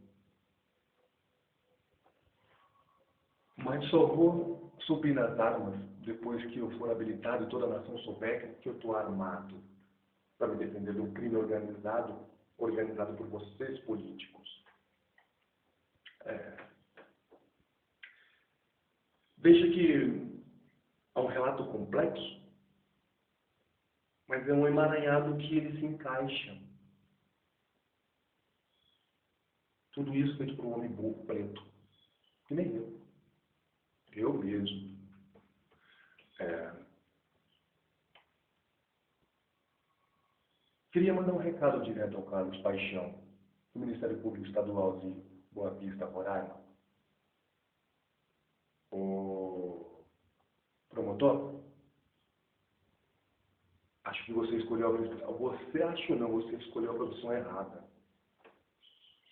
Mas só vou subir nas armas depois que eu for habilitado e toda a nação souber que eu estou armado para me defender do crime organizado por vocês políticos. Veja que é um relato complexo, mas é um emaranhado que ele se encaixa. Tudo isso feito por um homem burro, preto, que nem eu. Eu mesmo. Queria mandar um recado direto ao Carlos Paixão, do Ministério Público Estadual de Boa Vista, Roraima. O promotor, acho que você escolheu a profissão. Você acha ou não, você escolheu a profissão errada.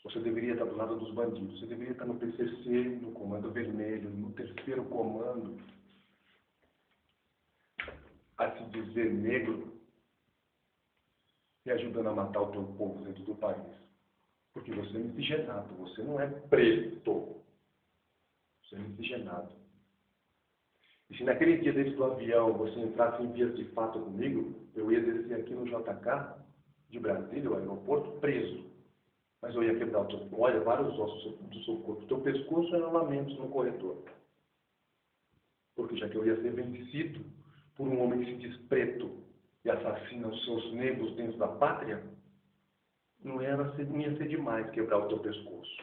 Você deveria estar do lado dos bandidos. Você deveria estar no PCC, no Comando Vermelho, no 3º Comando, a se dizer negro, e ajudando a matar o teu povo dentro do país. Porque você é miscigenado, você não é preto. Você é miscigenado. E se naquele dia dentro do avião você entrasse em vias de fato comigo, eu ia descer aqui no JK de Brasília, o aeroporto, preso. Mas eu ia quebrar o teu... Olha, vários ossos do seu corpo. O teu pescoço era lamentos no corredor. Porque já que eu ia ser vencido por um homem que se diz preto e assassina os seus negros dentro da pátria, não ia ser demais quebrar o teu pescoço.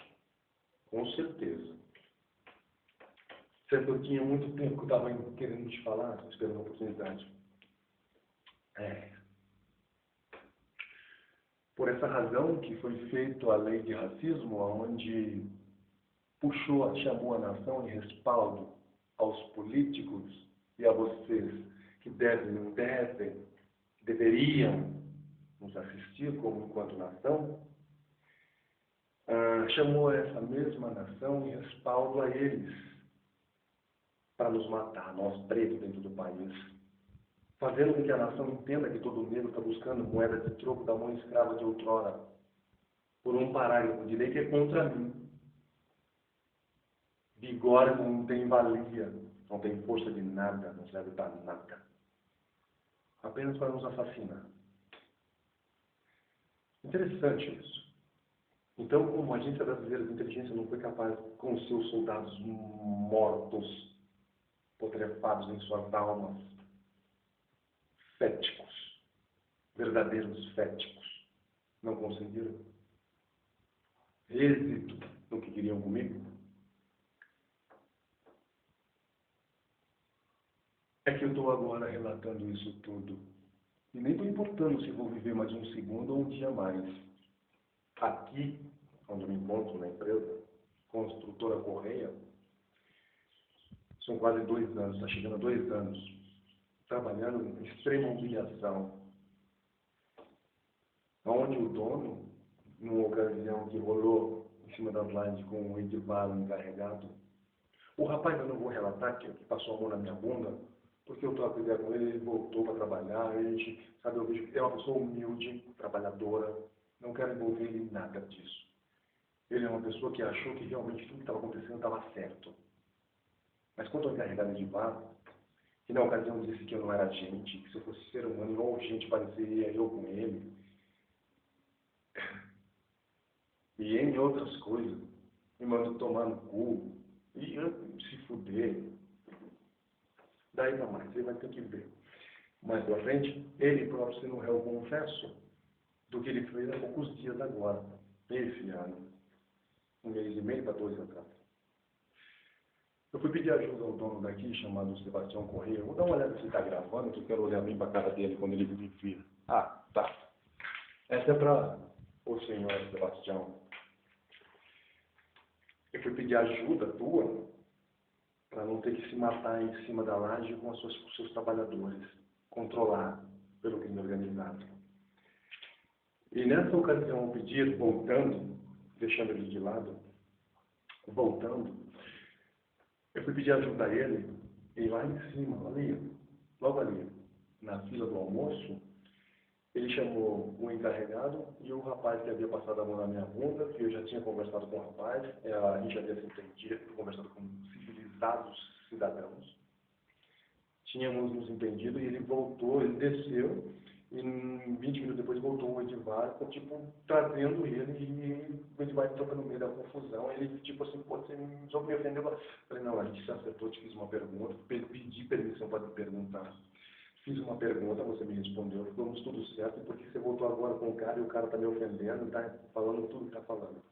Com certeza. Sendo que eu tinha muito tempo que eu estava querendo te falar, esperando a oportunidade. Por essa razão que foi feita a lei de racismo, onde chamou a nação em respaldo aos políticos e a vocês que deveriam nos assistir como enquanto nação, chamou essa mesma nação em respaldo a eles para nos matar, nós pretos dentro do país, fazendo com que a nação entenda que todo negro está buscando moeda de troco da mão escrava de outrora, por um parágrafo de lei que é contra mim. Vigor não tem valia, não tem força de nada, não serve para nada. Apenas para nos assassinar. Interessante isso. Então, como a Agência Brasileira de Inteligência não foi capaz, com os seus soldados mortos, putrefados em suas almas, féticos, verdadeiros féticos, não conseguiram êxito no que queriam comigo, é que eu estou agora relatando isso tudo. E nem estou importando se vou viver mais um segundo ou um dia mais. Aqui, onde eu me encontro na empresa, Construtora Correia, são quase 2 anos, está chegando a 2 anos, trabalhando em extrema humilhação. Onde o dono, numa ocasião que rolou em cima das lines com o Edivar, o encarregado, o rapaz, eu não vou relatar que passou a mão na minha bunda, porque eu troco ideia com ele, ele voltou para trabalhar, a gente, sabe, eu vejo que é uma pessoa humilde, trabalhadora, não quero envolver ele em nada disso. Ele é uma pessoa que achou que realmente tudo que estava acontecendo estava certo. Mas quando eu encarregado de VAR, que na ocasião disse que eu não era gente, que se eu fosse ser humano, igual gente, pareceria eu com ele, e em outras coisas, me mandou tomar no cu, e eu se fuder. Daí pra mais, você vai ter que ver. Mais pra frente, ele próprio sendo um réu confesso do que ele fez há poucos dias agora, esse ano, 1 mês e meio para 2 atrás. Eu fui pedir ajuda ao dono daqui, chamado Sebastião Correia. Vou dar uma olhada se ele está gravando, que eu quero olhar bem para a cara dele quando ele me vira. Ah, tá. Essa é para o senhor Sebastião. Eu fui pedir ajuda tua para não ter que se matar em cima da laje com os seus trabalhadores, controlar pelo crime organizado. E nessa ocasião, eu pedi, voltando, deixando ele de lado, voltando, eu fui pedir ajuda a ele, e lá em cima, ali, logo ali, na fila do almoço, ele chamou o encarregado e o rapaz que havia passado a mão na minha bunda, que eu já tinha conversado com o rapaz, a gente havia se entendido, conversado com civilizados cidadãos. Tínhamos nos entendido e ele voltou, ele desceu, e 20 minutos depois voltou o Edivar, tipo, trazendo ele, e o Edivar entrou no meio da confusão. Ele, tipo assim, pô, você me ofendeu. Eu falei, não, a gente se acertou, te fiz uma pergunta, pedi permissão para te perguntar. Fiz uma pergunta, você me respondeu, ficamos tudo certo, porque você voltou agora com o cara e o cara está me ofendendo, está falando tudo que está falando.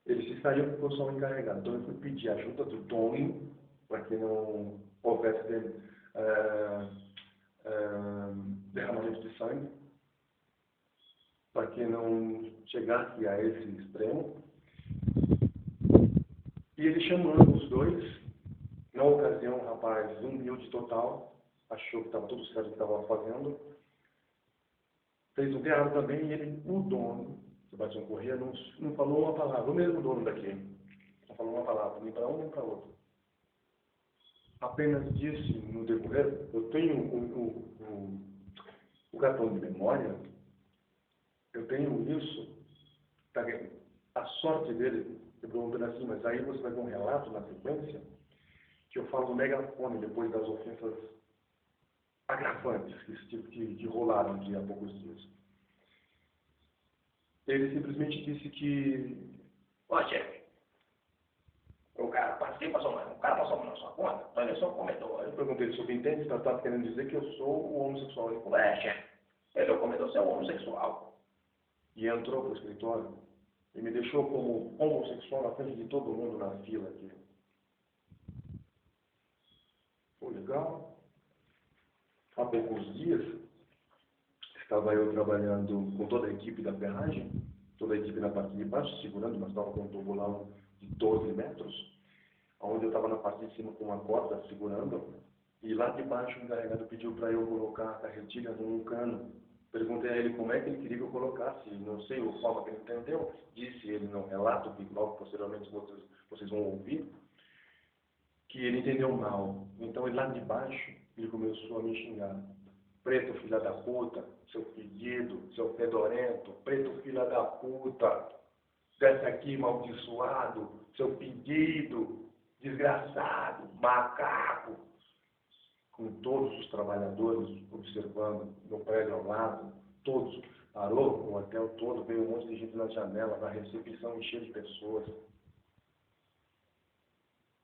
Ele se saiu porque eu sou o encarregado. Então eu fui pedir ajuda do dono, para que não houvesse derramamento de sangue, para que não chegasse a esse extremo. E ele chamando os dois, na ocasião o rapaz humilde total, achou que estava tudo certo o que estava fazendo, fez um teatro também, e ele, o dono, Sebastião Corrêa, não falou uma palavra, o mesmo dono daqui, não falou uma palavra, nem para um nem para outro. Apenas disse no decorrer, eu tenho o cartão de memória, eu tenho isso, tá, a sorte dele, eu perguntei assim, mas aí você vai ver um relato na sequência, que eu falo no megafone depois das ofensas agravantes que rolaram aqui há poucos dias. Ele simplesmente disse que, ó, chefe, o cara passou a mão na sua conta, então ele é só um comedor. Eu perguntei, se o que entende, está querendo dizer que eu sou o homossexual. Ele falou, chefe, ele é o comedor, você é o homossexual. E entrou para o escritório e me deixou como homossexual na frente de todo mundo na fila aqui. Foi legal. Há poucos dias, estava eu trabalhando com toda a equipe da ferragem, toda a equipe na parte de baixo, segurando, mas estava com um tubo lá, de 12 metros, onde eu estava na parte de cima com uma corda segurando, e lá de baixo o encarregado pediu para eu colocar a carretilha num cano. Perguntei a ele como é que ele queria que eu colocasse, não sei a forma que ele entendeu, disse ele no relato, que logo posteriormente vocês vão ouvir, que ele entendeu mal. Então ele lá de baixo, ele começou a me xingar. Preto, filha da puta, seu fedido, seu fedorento, preto, filha da puta, desce aqui, maldiçoado, seu pedido, desgraçado, macaco. Com todos os trabalhadores observando no prédio ao lado, todos, parou o hotel todo, veio um monte de gente na janela, na recepção encheu de pessoas.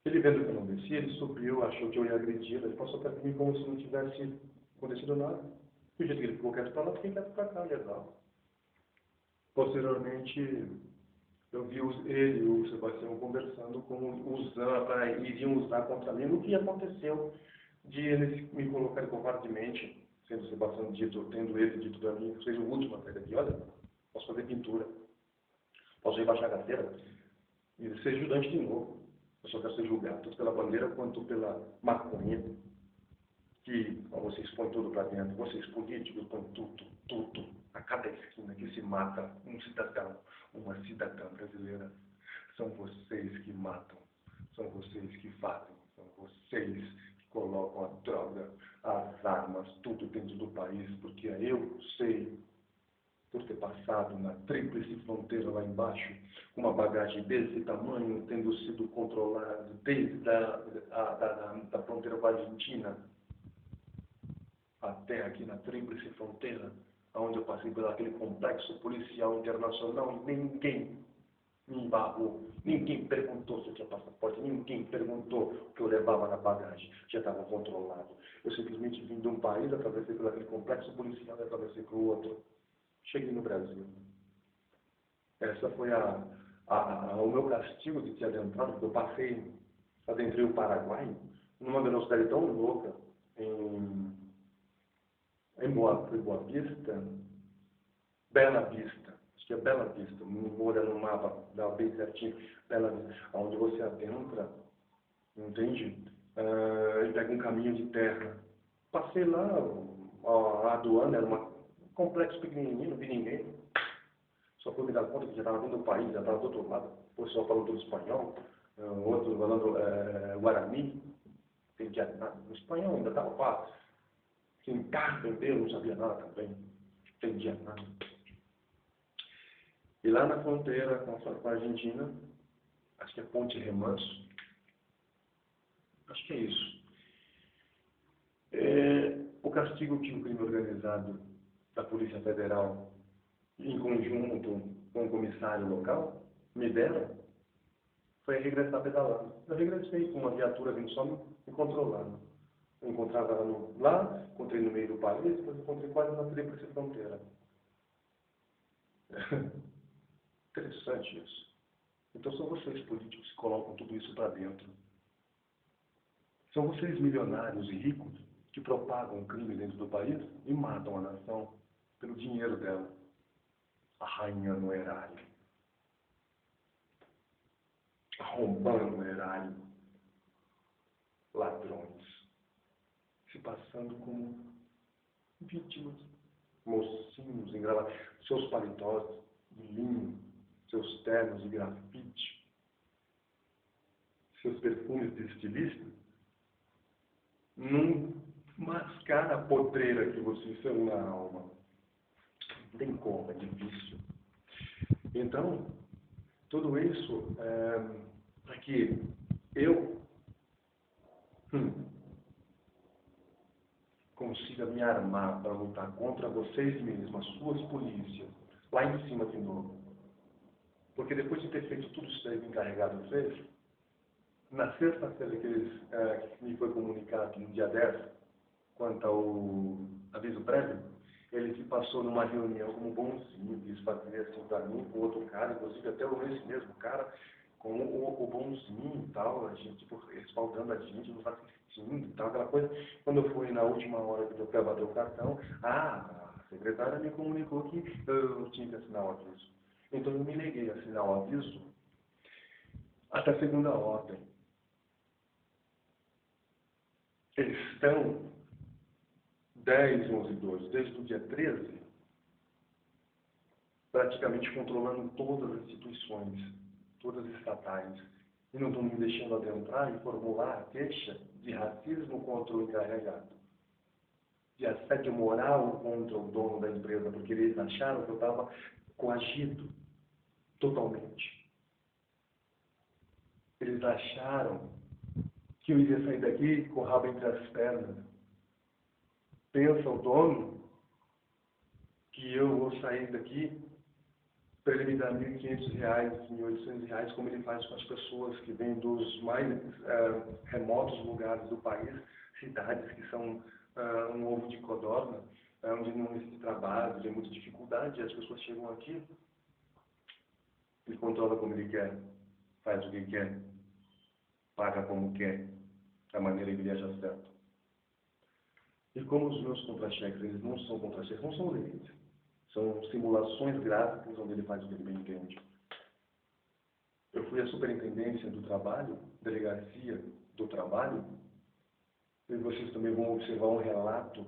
Ele vendo que eu não descia, ele subiu, achou que eu ia agredir, ele passou perto de mim como se não tivesse acontecido nada. E o jeito que ele ficou quieto para lá, fiquei quieto para cá, legal. Posteriormente, eu vi ele e o Sebastião conversando, iriam usar contra mim o que aconteceu de eles me colocarem covardemente, sendo o Sebastião tendo ele dito para mim, seja o último até daqui, olha, posso fazer pintura, posso rebaixar a carteira e ser ajudante de novo. Eu só quero ser julgado, tanto pela bandeira quanto pela maconha, que vocês põem tudo para dentro, vocês políticos põem tudo, a cada esquina que se mata um cidadão, uma cidadã brasileira. São vocês que matam, são vocês que fazem, são vocês que colocam a droga, as armas, tudo dentro do país, porque eu sei, por ter passado na tríplice fronteira lá embaixo, com uma bagagem desse tamanho, tendo sido controlado desde da fronteira com a Argentina até aqui na tríplice fronteira, onde eu passei por aquele complexo policial internacional e ninguém me embarrou, ninguém perguntou se eu tinha passaporte, ninguém perguntou o que eu levava na bagagem, já estava controlado. Eu simplesmente vim de um país, atravessei por aquele complexo policial e atravessei para o outro. Cheguei no Brasil. Essa foi o meu castigo de ter adentrado, porque eu adentrei o Paraguai numa velocidade tão louca em Boa Vista, Bela Vista, acho que é Bela Vista, não vou olhar no mapa, dá bem certinho, Bela Vista, onde você adentra, entende? E pega um caminho de terra. Passei lá, a aduana era um complexo pequenininho, não vi ninguém. Só fui me dar conta que já estava dentro do país, já estava do outro lado. O pessoal falando todo espanhol, outro falando guarani, entendia nada. O espanhol ainda estava fácil. Sem carro, entendeu? Não sabia nada também. Entendia nada. E lá na fronteira com a Argentina, acho que é Ponte Remanso, acho que é isso. O castigo que o crime organizado da Polícia Federal, em conjunto com o comissário local, me deram, foi regressar pedalando. Eu regressei com uma viatura vindo só me controlando. Eu encontrava ela lá, encontrei no meio do país, mas encontrei quase na tríplice fronteira. Interessante isso. Então são vocês políticos que colocam tudo isso para dentro. São vocês milionários e ricos que propagam o crime dentro do país e matam a nação pelo dinheiro dela. Arranhando o erário. Arrombando o erário. Ladrões. Se passando como vítimas. Mocinhos engravados. Seus paletós de linho. Seus ternos de grafite. Seus perfumes de estilista. Não mascar a podreira que vocês são na alma. Não tem como, é difícil. Então, tudo isso para que eu consiga me armar para lutar contra vocês mesmos, as suas polícias, lá em cima de novo. Porque depois de ter feito tudo isso daí que o encarregado fez, na sexta-feira que me foi comunicado, no dia 10, quanto ao aviso prévio, ele se passou numa reunião como bonzinho, quis fazer assim para mim, com outro cara, inclusive até esse mesmo cara, com o bonzinho e tal, a gente tipo, respaldando a gente, nos assistindo e tal, aquela coisa. Quando eu fui na última hora que eu queria bater o cartão, a secretária me comunicou que eu tinha que assinar o aviso. Então eu me neguei a assinar o aviso. até segunda ordem. Eles estão 10, 11, 12, desde o dia 13, praticamente controlando todas as instituições, todas as estatais, e não estão me deixando adentrar e formular a queixa de racismo contra o encarregado, de assédio moral contra o dono da empresa, porque eles acharam que eu estava coagido totalmente. Eles acharam que eu iria sair daqui com o rabo entre as pernas. Pensa o dono que eu vou sair daqui para ele me dar R$1.500, R$1.800, como ele faz com as pessoas que vêm dos mais remotos lugares do país, cidades que são um ovo de codorna, onde não existe trabalho, tem muita dificuldade, e as pessoas chegam aqui, ele controla como ele quer, faz o que quer, paga como quer, da maneira que ele acha certo. E como os meus contra-cheques, eles não são contra-cheques, não são leis. São simulações gráficas onde ele faz o que ele bem entende. Eu fui à Superintendência do Trabalho, Delegacia do Trabalho, e vocês também vão observar um relato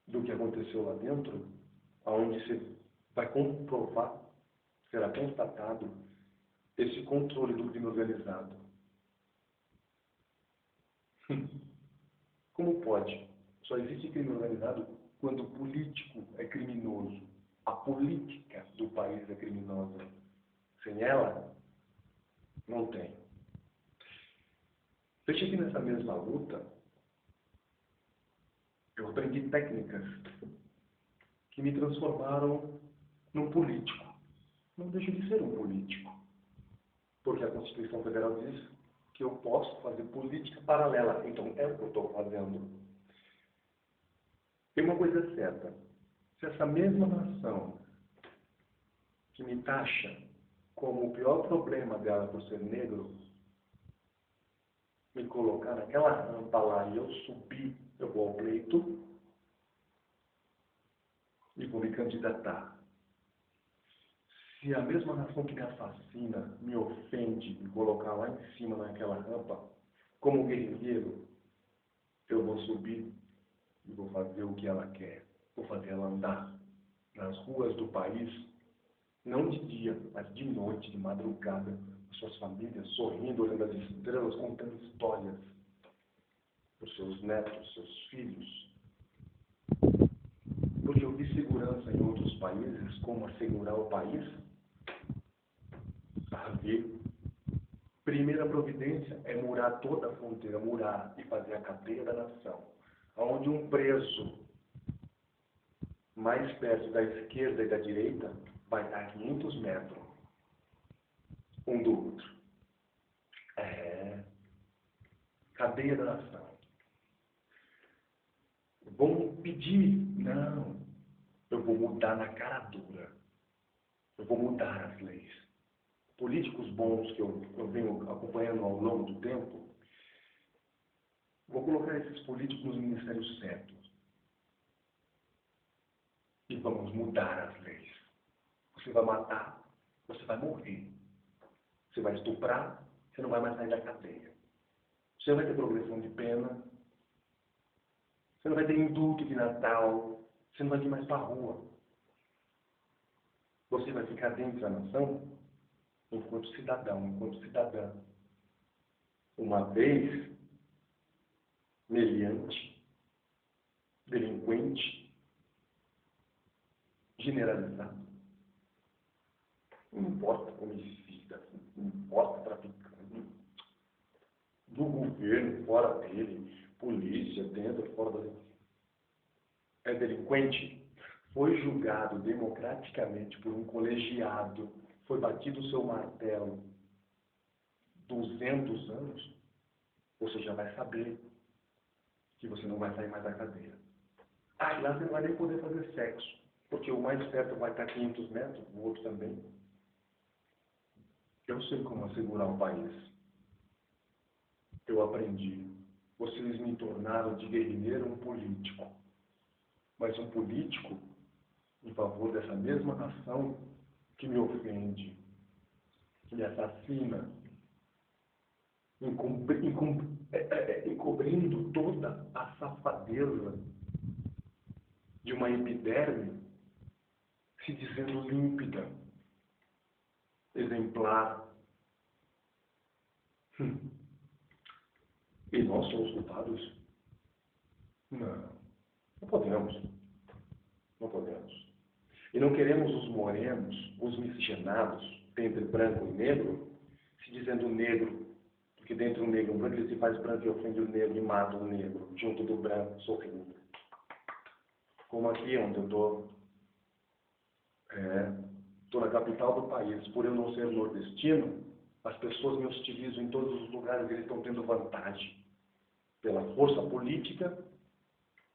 do que aconteceu lá dentro, onde você vai comprovar, será constatado, esse controle do crime organizado. Como pode? Só existe crime organizado quando o político é criminoso. A política do país é criminosa. Sem ela, não tem. Veja que nessa mesma luta, eu aprendi técnicas que me transformaram num político. Não deixo de ser um político. Porque a Constituição Federal diz que eu posso fazer política paralela. Então, é o que eu estou fazendo. Tem uma coisa certa. Se essa mesma nação que me taxa como o pior problema dela por ser negro, me colocar naquela rampa lá e eu subir, eu vou ao pleito e vou me candidatar. Se a mesma nação que me assassina, me ofende, me colocar lá em cima naquela rampa, como guerrilheiro, eu vou subir e vou fazer o que ela quer. Vou fazer ela andar nas ruas do país, não de dia, mas de noite, de madrugada, com suas famílias, sorrindo, olhando as estrelas, contando histórias para os seus netos, seus filhos. Porque eu vi segurança em outros países, como assegurar o país. A ver. Primeira providência é murar toda a fronteira, murar e fazer a cadeia da nação, onde um preso mais perto da esquerda e da direita vai estar a 500 metros um do outro. Cadeia da nação. Vamos pedir? Não. Eu vou mudar na cara dura. Eu vou mudar as leis. Políticos bons que eu venho acompanhando ao longo do tempo, vou colocar esses políticos nos ministérios certos. E vamos mudar as leis. Você vai matar, você vai morrer. Você vai estuprar, você não vai mais sair da cadeia. Você não vai ter progressão de pena. Você não vai ter indulto de Natal. Você não vai ir mais para a rua. Você vai ficar dentro da nação enquanto cidadão, enquanto cidadã. Uma vez, meliante, delinquente, generalizado. Não importa homicida, não importa traficante, do governo, fora dele, polícia, dentro, fora dele. É delinquente? Foi julgado democraticamente por um colegiado, foi batido o seu martelo 200 anos, você já vai saber que você não vai sair mais da cadeia. E lá você não vai nem poder fazer sexo, porque o mais perto vai estar 500 metros, o outro também. Eu sei como assegurar o país. Eu aprendi. Vocês me tornaram de guerrilheiro um político. Mas um político em favor dessa mesma nação que me ofende. Ele assassina, encobrindo toda a safadeza de uma epiderme, se dizendo límpida, exemplar. E nós somos culpados? Não, não podemos. Não podemos. E não queremos os morenos, os miscigenados, entre branco e negro, se dizendo negro, porque dentro do negro, um branco ele se faz branco e ofende o negro e mata o negro, junto do branco, sorrindo. Como aqui onde eu estou. Estou na capital do país. Por eu não ser nordestino, as pessoas me hostilizam em todos os lugares, eles estão tendo vantagem pela força política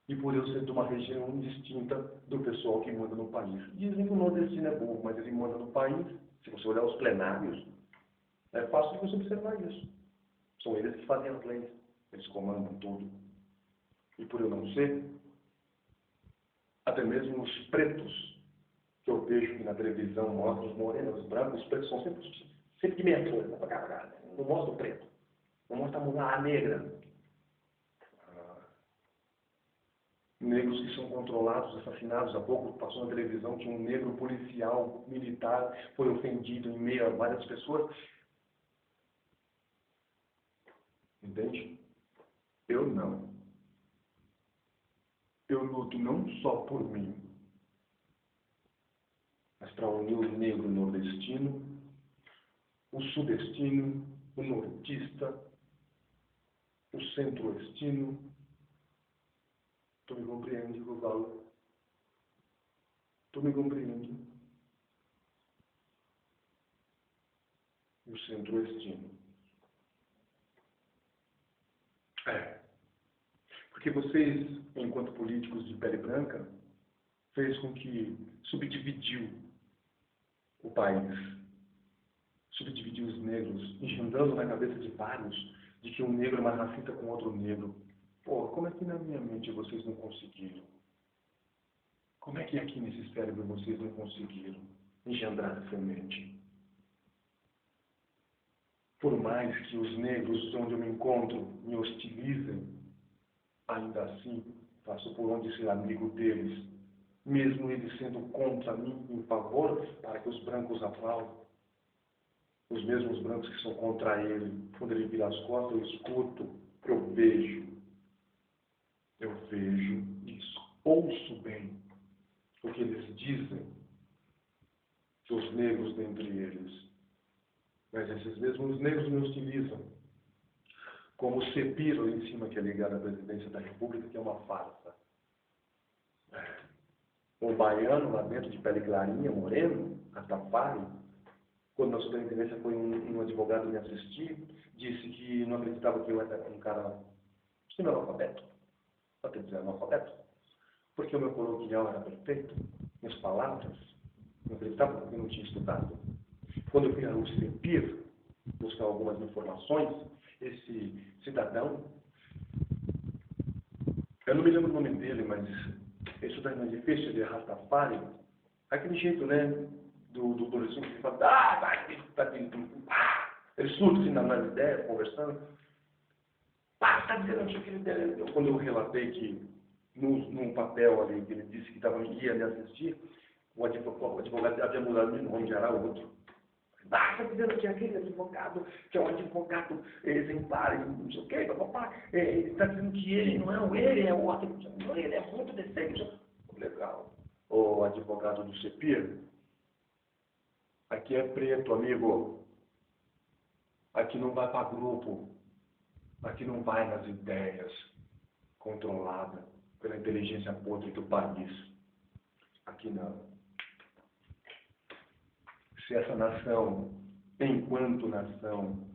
e por eu ser de uma região distinta do pessoal que manda no país. Dizem que o nordestino é burro, mas ele manda no país. Se você olhar os plenários, é fácil de você observar isso. São eles que fazem as leis, eles comandam tudo. E por eu não ser, até mesmo os pretos, que eu vejo que na televisão mostram os morenos, os brancos, os pretos são sempre de meia coisa, não mostra o preto, não mostra a mulher negra. Negros que são controlados, assassinados. Há pouco passou na televisão que um negro policial militar foi ofendido em meio a várias pessoas. Entende? Eu não. Eu luto não só por mim, mas para unir o negro nordestino, o sudestino, o nortista, o centro-oestino. Tu me compreende, Gustavo? Tu me compreende? O centro-oestino. Porque vocês, enquanto políticos de pele branca, fez com que subdividiu o país, subdividiu os negros, engendrando na cabeça de vários de que um negro é mais racista com outro negro. Pô, como é que na minha mente vocês não conseguiram? Como é que aqui nesse cérebro vocês não conseguiram engendrar essa mente? Por mais que os negros onde eu me encontro me hostilizem, ainda assim faço por onde ser amigo deles, mesmo eles sendo contra mim, em favor, para que os brancos aplaudam. Os mesmos brancos que são contra ele, quando ele vira as costas, eu escuto, eu vejo isso, ouço bem o que eles dizem, que os negros dentre eles. Mas esses mesmos negros me hostilizam, como o Cepiro em cima, que é ligado à presidência da República, que é uma farsa. Um baiano lá dentro de pele clarinha, moreno, Rastafari, quando na superintendência foi um advogado me assistir, disse que não acreditava que eu era um cara semi-analfabeto, até dizer analfabeto, porque o meu coloquial era perfeito, minhas palavras, não acreditava porque eu não tinha estudado. Quando eu fui ao CEPIR buscar algumas informações, esse cidadão, eu não me lembro o nome dele, mas esse daí não é difícil, ele é Rastafari, aquele jeito, né, do Borissinho que fala, ele surge assim nas ideias, conversando, tá dizendo isso que quando eu relatei que num papel ali que ele disse que ia me assistir, o advogado havia mudado de nome, já era outro. Está dizendo que aquele advogado, que é um advogado exemplar, não sei o quê, ele está dizendo que ele não é ele, é outro, não, ele é muito decente. Legal. O advogado do CEPIR, aqui é preto, amigo. Aqui não vai para grupo. Aqui não vai nas ideias controladas pela inteligência podre do país. Aqui não. Se essa nação, enquanto nação,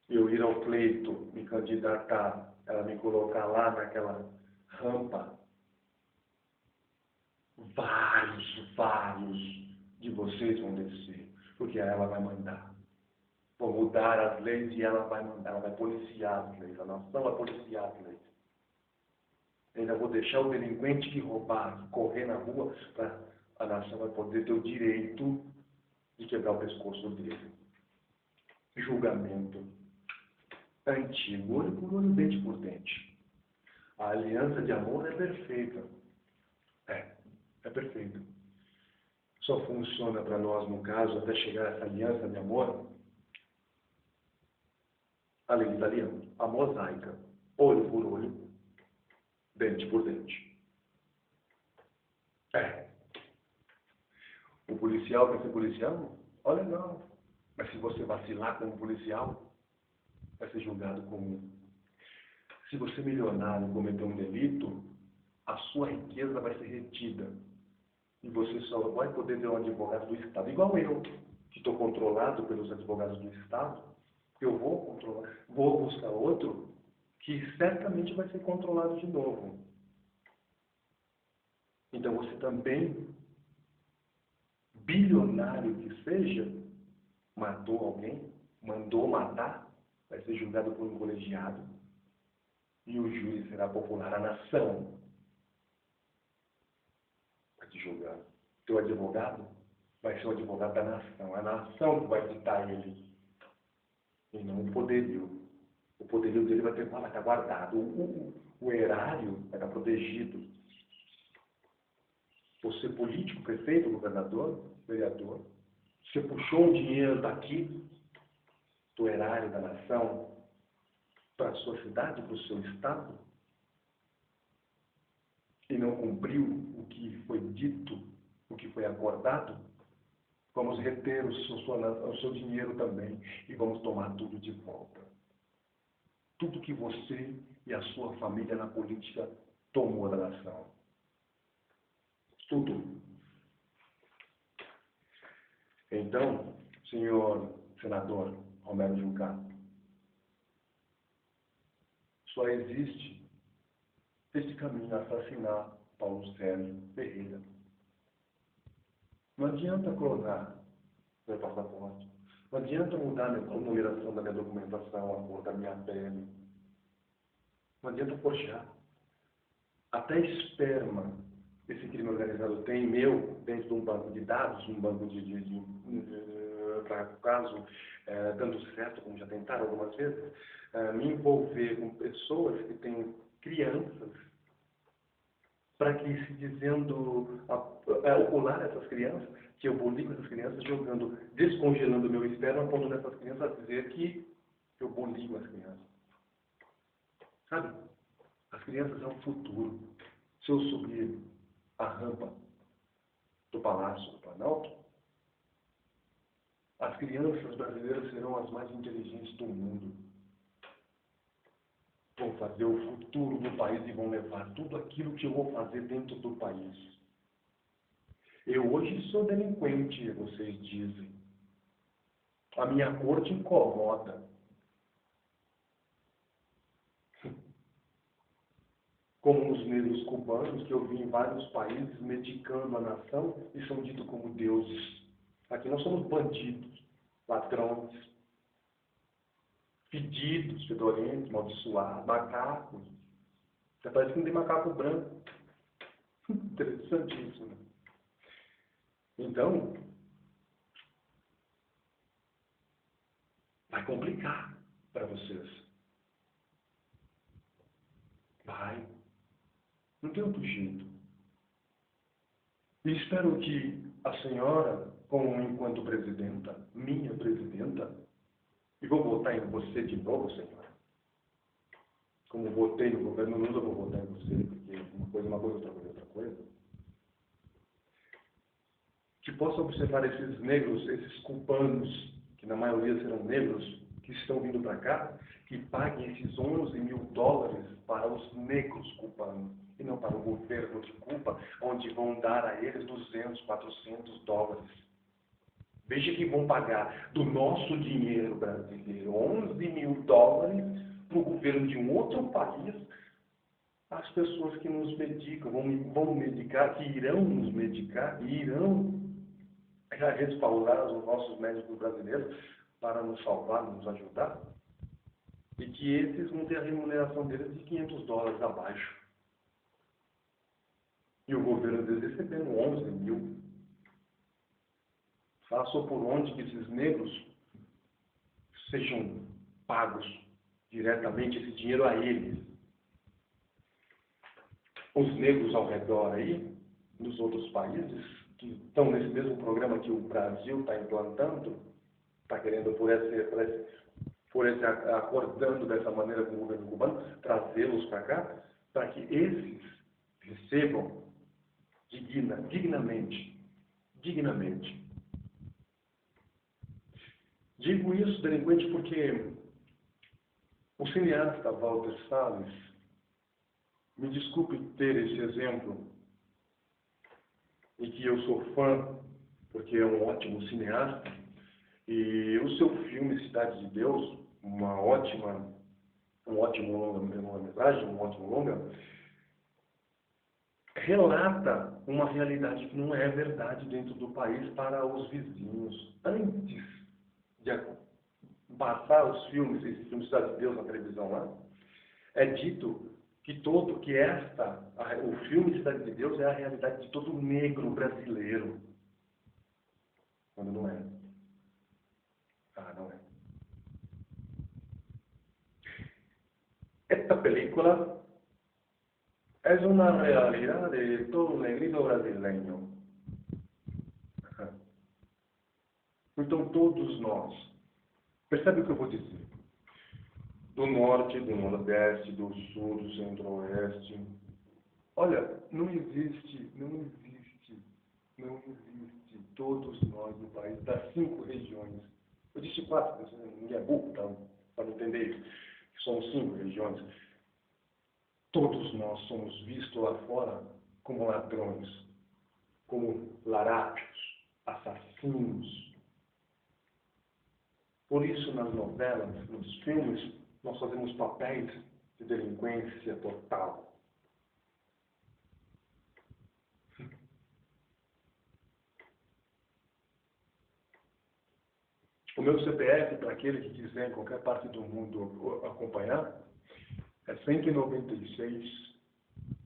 eu ir ao pleito, me candidatar, ela me colocar lá naquela rampa, vários de vocês vão descer, porque ela vai mandar. Vou mudar as leis e ela vai mandar, ela vai policiar as leis, a nação vai policiar as leis. Ainda vou deixar o delinquente que roubar, correr na rua, a nação vai poder ter o direito de quebrar o pescoço dele. julgamento antigo, olho por olho, dente por dente. A aliança de amor é perfeita. É perfeita. Só funciona para nós, no caso, até chegar a essa aliança de amor, a lei italiana, a mosaica, olho por olho, dente por dente. O policial quer ser policial? Olha, não. Mas se você vacilar como policial, vai ser julgado como... Se você milionário cometer um delito, a sua riqueza vai ser retida. E você só vai poder ter um advogado do Estado, igual eu, que estou controlado pelos advogados do Estado. Eu vou controlar, vou buscar outro que certamente vai ser controlado de novo. Então você também, bilionário que seja, matou alguém, mandou matar, vai ser julgado por um colegiado e o júri será popular. A nação vai te julgar. Teu advogado vai ser o advogado da nação. A nação que vai ditar ele e não o poderio. O poderio dele vai estar guardado. O erário vai estar protegido. Você político, prefeito, governador, vereador, você puxou um dinheiro daqui, do erário da nação, para a sua cidade, para o seu estado, e não cumpriu o que foi dito, o que foi acordado, vamos reter o seu dinheiro também e vamos tomar tudo de volta. Tudo que você e a sua família na política tomou da nação. Tudo. Então, senhor senador Romero Jucá, só existe esse caminho, assassinar Paulo Sérgio Ferreira. Não adianta clonar meu passaporte. Não adianta mudar a numeração da minha documentação, a cor da minha pele. Não adianta forjar. Até esperma esse crime organizado tem meu dentro de um banco de dados, um banco para o caso, dando certo, como já tentaram algumas vezes, me envolver com pessoas que têm crianças, para que, se dizendo, ocular essas crianças, que eu boligo essas crianças jogando, descongelando meu esperma, pondo nessas crianças a dizer que eu boligo as crianças. Sabe? As crianças são o futuro. Se eu subir a rampa do Palácio do Planalto, as crianças brasileiras serão as mais inteligentes do mundo. Vão fazer o futuro do país e vão levar tudo aquilo que eu vou fazer dentro do país. Eu hoje sou delinquente, vocês dizem. A minha cor te incomoda. Como os negros cubanos, que eu vi em vários países medicando a nação e são ditos como deuses. Aqui nós somos bandidos, ladrões, fedidos, fedorentos, amaldiçoados, macacos. Até parece que não tem macaco branco. Interessantíssimo. Então, vai complicar para vocês. Vai. Não tem outro jeito. E espero que a senhora, como enquanto presidenta, minha presidenta, e vou votar em você de novo, senhora. Como votei no governo Lula, vou votar em você, porque uma coisa é uma coisa, outra coisa é outra coisa. Que possa observar esses negros, esses cubanos, que na maioria serão negros, que estão vindo para cá, que paguem esses 11 mil dólares para os negros cubanos, e não para o governo de Cuba, onde vão dar a eles 200, 400 dólares. Veja que vão pagar do nosso dinheiro brasileiro 11 mil dólares para o governo de um outro país, as pessoas que nos medicam, vão medicar, que irão nos medicar, e irão respaldar os nossos médicos brasileiros para nos salvar, nos ajudar, e que esses vão ter a remuneração deles de 500 dólares abaixo. E o governo deles recebendo 11 mil. Façam por onde que esses negros sejam pagos diretamente esse dinheiro a eles. Os negros ao redor aí, nos outros países, que estão nesse mesmo programa que o Brasil está implantando, está querendo acordando dessa maneira com o governo cubano, trazê-los para cá, para que esses recebam dignamente. Digo isso, delinquente, porque o cineasta Walter Salles, me desculpe ter esse exemplo, e que eu sou fã, porque é um ótimo cineasta, e o seu filme Cidade de Deus, um ótimo longa-metragem, um ótimo longa, relata uma realidade que não é verdade dentro do país para os vizinhos. Antes de passar os filmes, esse filme Cidade de Deus na televisão lá, é dito que o filme Cidade de Deus é a realidade de todo negro brasileiro. Quando não é. Não é. Esta película es una realidad de todo negrito brasileño. Então, todos nós, percebe o que eu vou dizer? Do norte, do nordeste, do sul, do centro-oeste. Olha, não existe todos nós no país, das 5 regiões. Eu disse 4, ninguém é burro para não entender isso. Somos 5 regiões. Todos nós somos vistos lá fora como ladrões, como larápios, assassinos. Por isso, nas novelas, nos filmes, nós fazemos papéis de delinquência total. O meu CPF, para aquele que quiser em qualquer parte do mundo acompanhar, é 196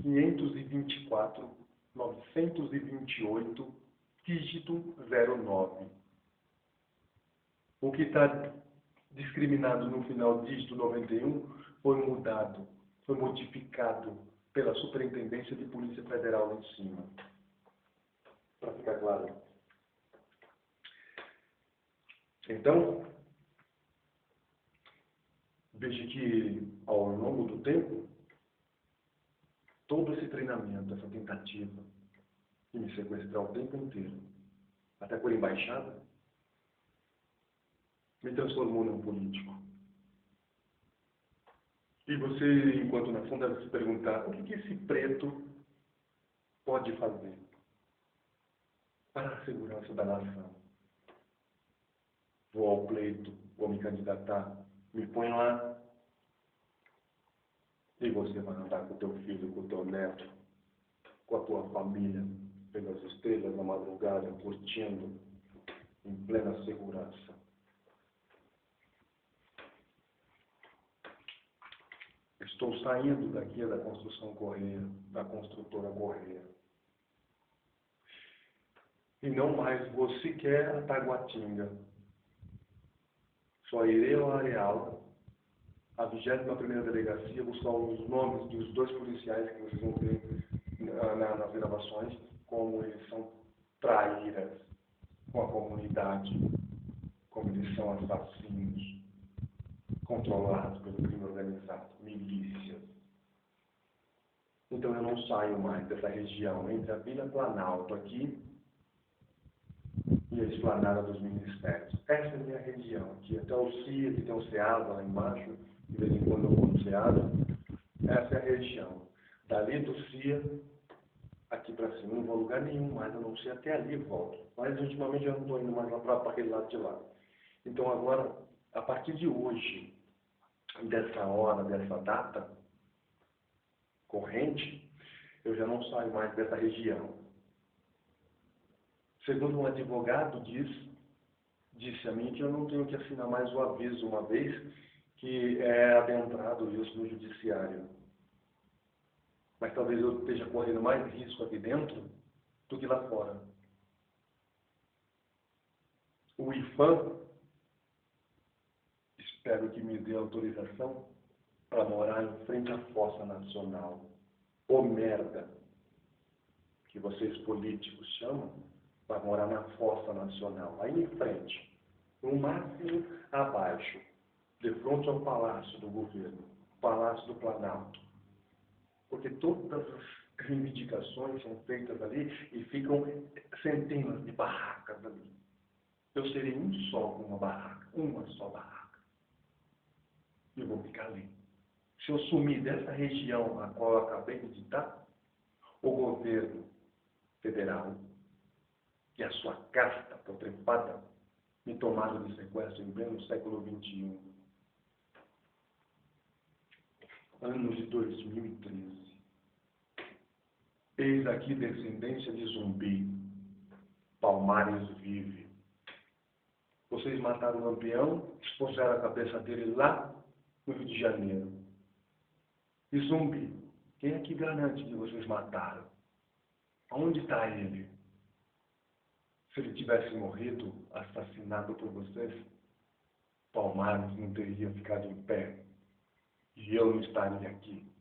524 928 dígito 09. O que está discriminado no final dígito 91 foi mudado, foi modificado pela Superintendência de Polícia Federal lá em cima. Para ficar claro. Então, veja que ao longo do tempo, todo esse treinamento, essa tentativa de me sequestrar o tempo inteiro, até por embaixada, me transformou num político. E você, enquanto na fundo, deve se perguntar, o que esse preto pode fazer para a segurança da nação? Vou ao pleito, vou me candidatar, me põe lá, e você vai andar com o teu filho, com o teu neto, com a tua família, pelas estrelas na madrugada, curtindo, em plena segurança. Estou saindo daqui da construção Correia, da construtora Correia. E não mais vou sequer a Taguatinga. Só irei ao Areal, a 21ª Delegacia, buscar os nomes dos 2 policiais que vocês vão ver nas gravações, como eles são traíras com a comunidade, como eles são assassinos, controlados pelo crime organizado, milícias. Então eu não saio mais dessa região, entre a Vila Planalto aqui e a Esplanada dos Ministérios. Essa é a minha região aqui, até o CIA, que tem o SEASA lá embaixo, de vez em quando eu vou no SEASA. Essa é a região. Dali do CIA, aqui para cima, não vou a lugar nenhum mais, a não ser até ali e volto. Mas ultimamente eu não estou indo mais lá para aquele lado de lá. Então agora, a partir de hoje, dessa hora, dessa data corrente, eu já não saio mais dessa região. Segundo um advogado disse a mim que eu não tenho que assinar mais o aviso, uma vez que é adentrado isso no judiciário. Mas talvez eu esteja correndo mais risco aqui dentro do que lá fora. O IFAM espero que me dê autorização para morar em frente à Fossa Nacional. Ô merda, que vocês políticos chamam, vai morar na Fossa Nacional, aí em frente, no máximo abaixo, de frente ao Palácio do Governo, Palácio do Planalto. Porque todas as reivindicações são feitas ali e ficam centenas de barracas ali. Eu serei um só com uma barraca, uma só barraca. E eu vou ficar ali. Se eu sumir dessa região a qual eu acabei de ditar, o governo federal e a sua casta putrefadas me tomaram de sequestro em pleno século XXI. Ano de 2013. Eis aqui descendência de Zumbi. Palmares vive. Vocês mataram o Lampião, expuseram a cabeça dele lá no Rio de Janeiro. E Zumbi, quem é que garante que vocês mataram? Onde está ele? Se ele tivesse morrido, assassinado por vocês, Palmares não teria ficado em pé. E eu não estaria aqui.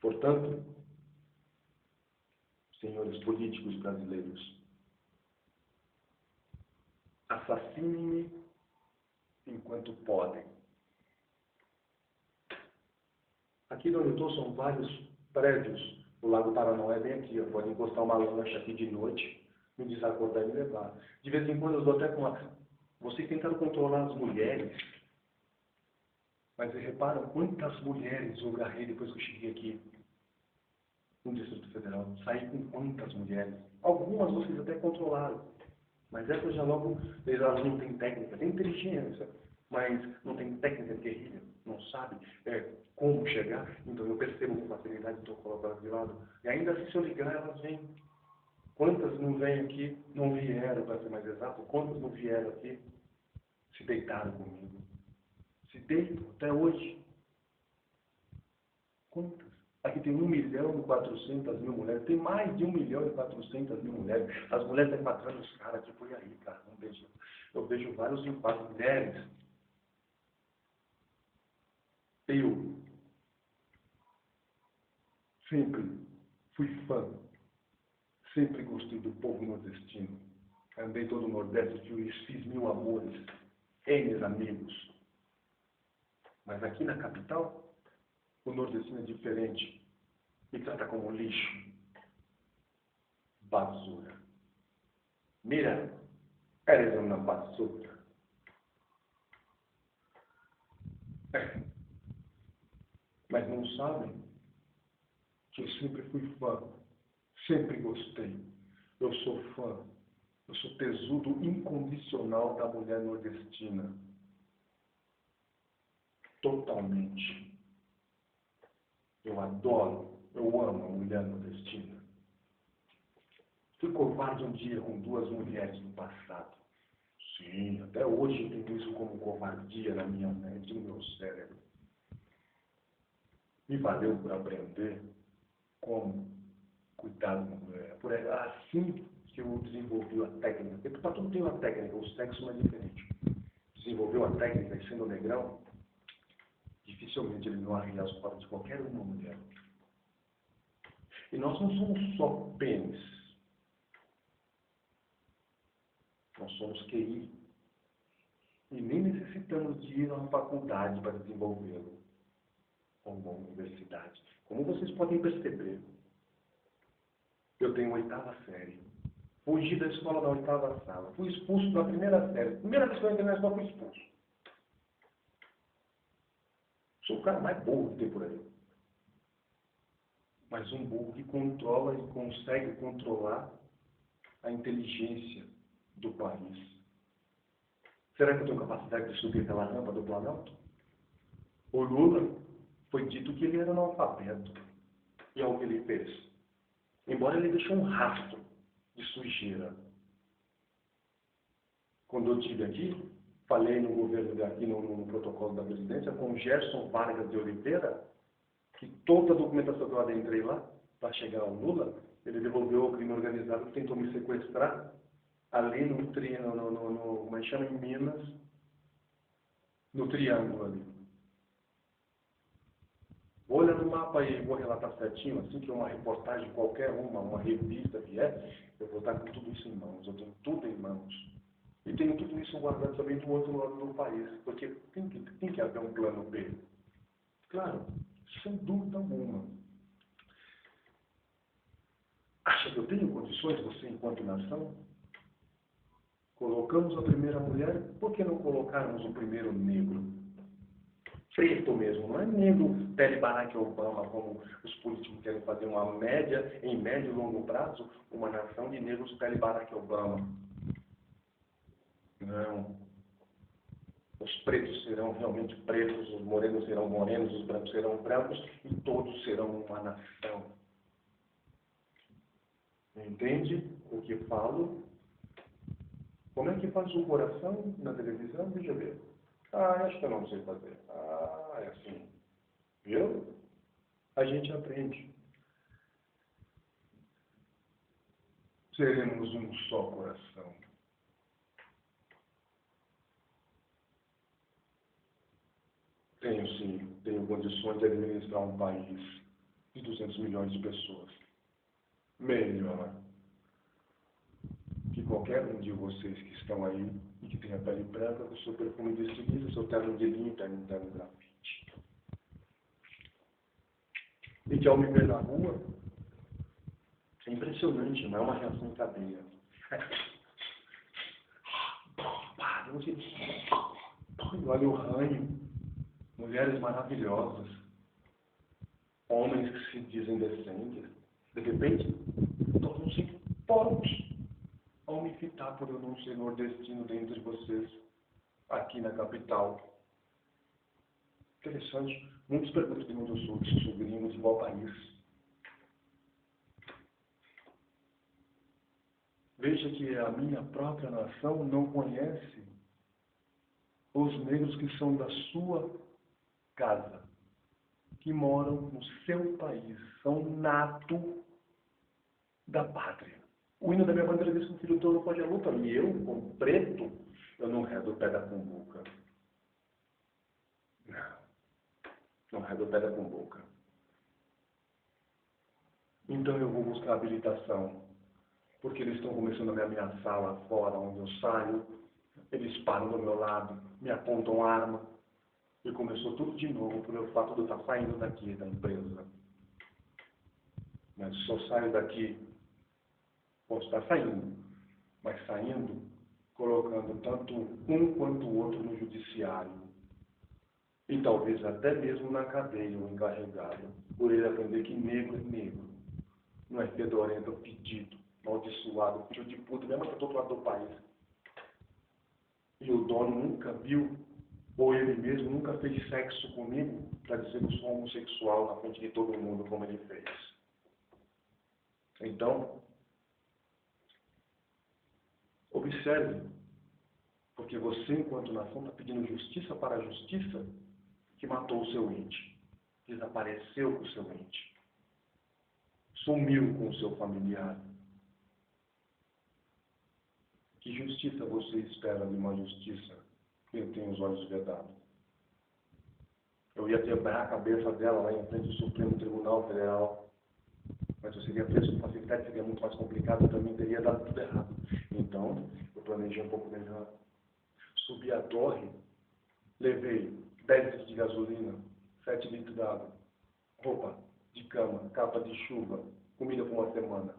Portanto, senhores políticos brasileiros, assassinem-me enquanto podem. Aqui onde eu estou são vários prédios. O Lago Paranoá é bem aqui. Pode encostar uma lancha aqui de noite, me desacordar e me levar. De vez em quando eu dou até com uma... Vocês tentaram controlar as mulheres, mas reparam quantas mulheres eu agarrei depois que eu cheguei aqui no Distrito Federal. Saí com quantas mulheres? Algumas vocês até controlaram, mas essas já logo, elas não têm técnica, têm inteligência, mas não tem técnica de guerrilha, não sabe como chegar. Então eu percebo com facilidade, então eu coloco elas de lado. E ainda assim, se eu ligar, elas vêm. Quantas não vêm aqui, não vieram, para ser mais exato, quantas não vieram aqui, se deitaram comigo? Se deitam até hoje. Quantas? Aqui tem 1.400.000 mulheres, tem mais de 1.400.000 mulheres. As mulheres estão matando os caras que foi aí, cara. Eu vejo vários impactos. Mulheres. Eu sempre fui fã, sempre gostei do povo nordestino. Andei todo o Nordeste, fiz 1000 amores, N amigos. Mas aqui na capital, o nordestino é diferente. Me trata como lixo. Basura. Mira, eres uma basura. Mas não sabem que eu sempre fui fã, sempre gostei. Eu sou fã, eu sou tesudo incondicional da mulher nordestina. Totalmente. Eu adoro, eu amo a mulher nordestina. Fui covarde um dia com 2 mulheres no passado. Sim, até hoje eu tenho isso como covardia na minha mente, no meu cérebro. Me valeu por aprender como cuidar de uma mulher. Por assim que eu desenvolvi a técnica. Porque para tudo tem uma técnica, o sexo não é diferente. Desenvolveu a técnica e sendo negrão, dificilmente ele não arria as portas de qualquer uma mulher. E nós não somos só pênis. Nós somos QI. E nem necessitamos de ir a uma faculdade para desenvolvê-lo. Ou uma universidade. Como vocês podem perceber, eu tenho 8ª série. Fugi da escola da 8ª sala. Fui expulso da 1ª série. Primeira vez que eu entrei na escola, fui expulso. Sou o cara mais burro que tem por aí. Mas um burro que controla e consegue controlar a inteligência do país. Será que eu tenho capacidade de subir aquela rampa do Planalto? O Lula foi dito que ele era analfabeto. E é o que ele fez. Embora ele deixou um rastro de sujeira. Quando eu estive aqui, falei no governo daqui, no protocolo da presidência, com Gerson Vargas de Oliveira, que toda a documentação que eu adentrei lá, para chegar ao Lula, ele devolveu ao crime organizado que tentou me sequestrar ali como é que chama, em Minas, no Triângulo ali. Vou olhar no mapa aí, vou relatar certinho, assim que uma reportagem qualquer, uma revista vier, eu vou estar com tudo isso em mãos, eu tenho tudo em mãos. E tenho tudo isso guardado também do outro lado do país, porque tem que haver um plano B. Claro, sem dúvida alguma. Acha que eu tenho condições, você enquanto nação? Colocamos a primeira mulher, por que não colocarmos o primeiro negro? Preto mesmo, não é negro pele Barack Obama, como os políticos querem fazer uma média, em médio e longo prazo, uma nação de negros pele Barack Obama. Não. Os pretos serão realmente pretos, os morenos serão morenos, os brancos serão brancos e todos serão uma nação. Entende o que falo? Como é que faz o coração na televisão? Deixa eu ver. Acho que eu não sei fazer. É assim. Viu? A gente aprende. Seremos um só coração. Tenho condições de administrar um país de 200 milhões de pessoas. Melhor que qualquer um de vocês que estão aí e que tem a pele branca, com o seu perfume de estilista, seu terno de linho, terno grafite. E que ao me ver na rua, é impressionante, não é uma reação em cadeia. Olha o ranho. Mulheres maravilhosas. Homens que se dizem decentes. De repente, tornam-se porcos ao me fitar por eu não ser nordestino dentre de vocês, aqui na capital. Interessante. Muitos perguntam de onde eu sou, se eu sou gringo, de qual país. Veja que a minha própria nação não conhece os negros que são da sua casa, que moram no seu país, são nato da pátria. O hino da minha bandeira diz que o filho todo pode a luta, e eu, como preto, eu não redo o pé da cumbuca. Não redo o pé da cumbuca. Então eu vou buscar habilitação, porque eles estão começando a me ameaçar lá fora, onde eu saio, eles param do meu lado, me apontam arma, e começou tudo de novo pelo fato de eu estar saindo daqui da empresa. Mas só saio daqui, posso estar saindo, mas saindo, colocando tanto um quanto o outro no judiciário. E talvez até mesmo na cadeia, o encarregado, por ele aprender que negro é negro. Não é fedorento, pedido, maldiçoado, filho de puta, minha mãe está do outro lado do país. E o dono nunca viu, ou ele mesmo nunca fez sexo comigo para dizer que eu sou homossexual na frente de todo mundo, como ele fez. Então, observe, porque você, enquanto nação, está pedindo justiça para a justiça que matou o seu ente, desapareceu com o seu ente, sumiu com o seu familiar. Que justiça você espera de uma justiça que tem os olhos vedados? Eu ia quebrar a cabeça dela lá em frente do Supremo Tribunal Federal, mas eu seria preso com facilidade, seria muito mais complicado, para mim teria dado tudo errado. Então, eu planejei um pouco melhor. Subi a torre, levei 10 litros de gasolina, 7 litros d'água, roupa de cama, capa de chuva, comida por uma semana.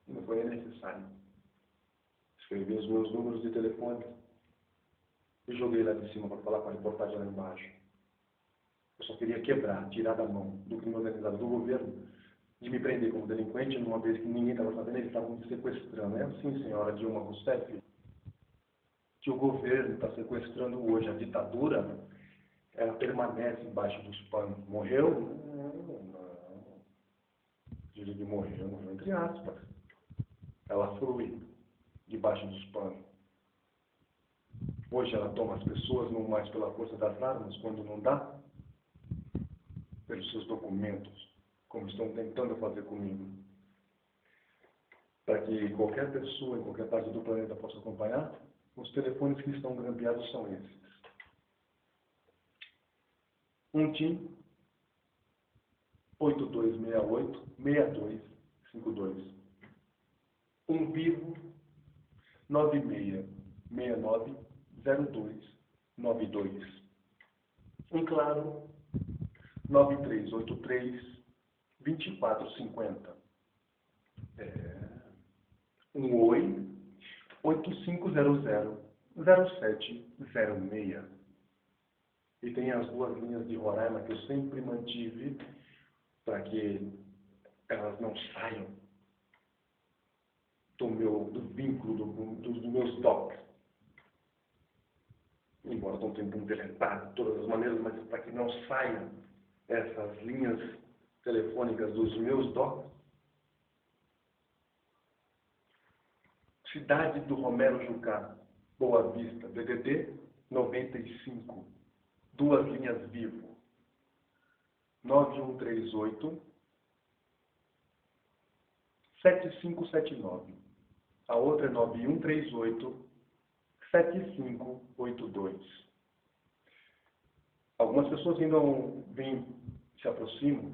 E não foi nem necessário. Escrevi os meus números de telefone e joguei lá de cima para falar com a reportagem lá embaixo. Eu só queria quebrar, tirar da mão do crime organizado do governo, de me prender como delinquente, numa vez que ninguém estava sabendo, eles estavam me sequestrando. É assim, senhora Dilma Rousseff, que o governo está sequestrando hoje. A ditadura, ela permanece embaixo dos panos. Morreu? Não. Diz que morreu entre aspas. Ela flui debaixo dos panos. Hoje ela toma as pessoas não mais pela força das armas, quando não dá, pelos seus documentos, como estão tentando fazer comigo. para que qualquer pessoa em qualquer parte do planeta possa acompanhar, os telefones que estão grampeados são esses. Um TIM 8268-6252. Um Vivo 9669-0292. Um Claro 9383-2450. Um Oi 8500-0706. E tem as duas linhas de Roraima que eu sempre mantive para que elas não saiam do vínculo, dos meus DOCs. Embora não tenha um deletado de todas as maneiras, mas para que não saiam essas linhas telefônicas dos meus DOCs. Cidade do Romero Jucá, Boa Vista, DDD 95. Duas linhas Vivo. 9138-7579. A outra é 9138-7582. Algumas pessoas ainda se aproximam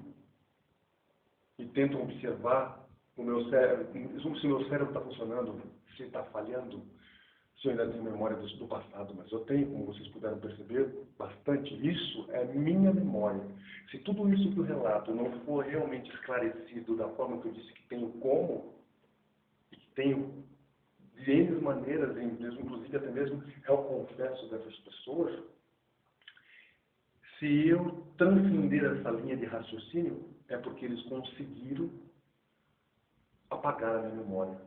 e tentam observar o meu cérebro, se o meu cérebro está funcionando, se está falhando, se eu ainda tenho memória do passado, mas eu tenho, como vocês puderam perceber, bastante. Isso é minha memória. Se tudo isso que eu relato não for realmente esclarecido da forma que eu disse que tenho como, e que tenho de N maneiras, inclusive até mesmo eu confesso dessas pessoas, se eu transcender essa linha de raciocínio, é porque eles conseguiram apagar a minha memória.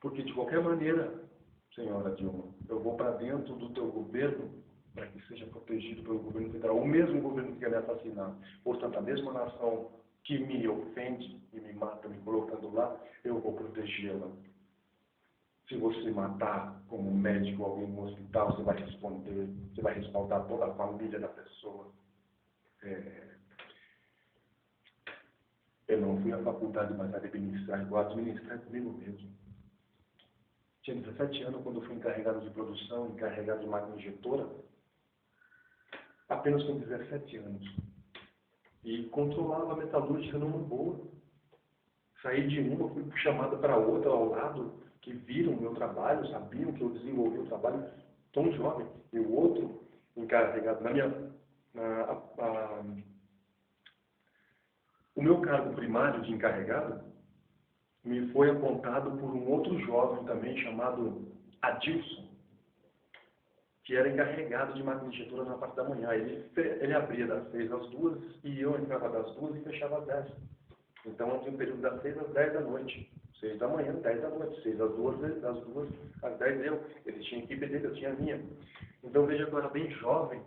Porque de qualquer maneira, senhora Dilma, eu vou para dentro do teu governo para que seja protegido pelo governo federal, o mesmo governo que quer me assassinar. Portanto, a mesma nação que me ofende e me mata, me colocando lá, eu vou protegê-la. Se você matar como médico alguém no hospital, você vai responder, você vai respaldar toda a família da pessoa. Eu não fui à faculdade, mas administrar, eu vou administrar comigo mesmo. Tinha 17 anos quando eu fui encarregado de produção, encarregado de máquina injetora, apenas com 17 anos. E controlava a metalúrgica numa boa. Saí de uma, fui chamado para outra ao lado, que viram o meu trabalho, sabiam que eu desenvolvi o trabalho tão jovem. E o outro encarregado, o meu cargo primário de encarregado me foi apontado por um outro jovem também chamado Adilson, que era encarregado de máquina injetora na parte da manhã. Ele abria das 6 às 2 e eu entrava das 2 e fechava às 10. Então eu tinha um período das 6 às 10 da noite. 6 da manhã, 10 da noite. 6 às 2, das 2 às 10 eu. Ele tinha a equipe dele, eu tinha a minha. Então veja que eu era bem jovem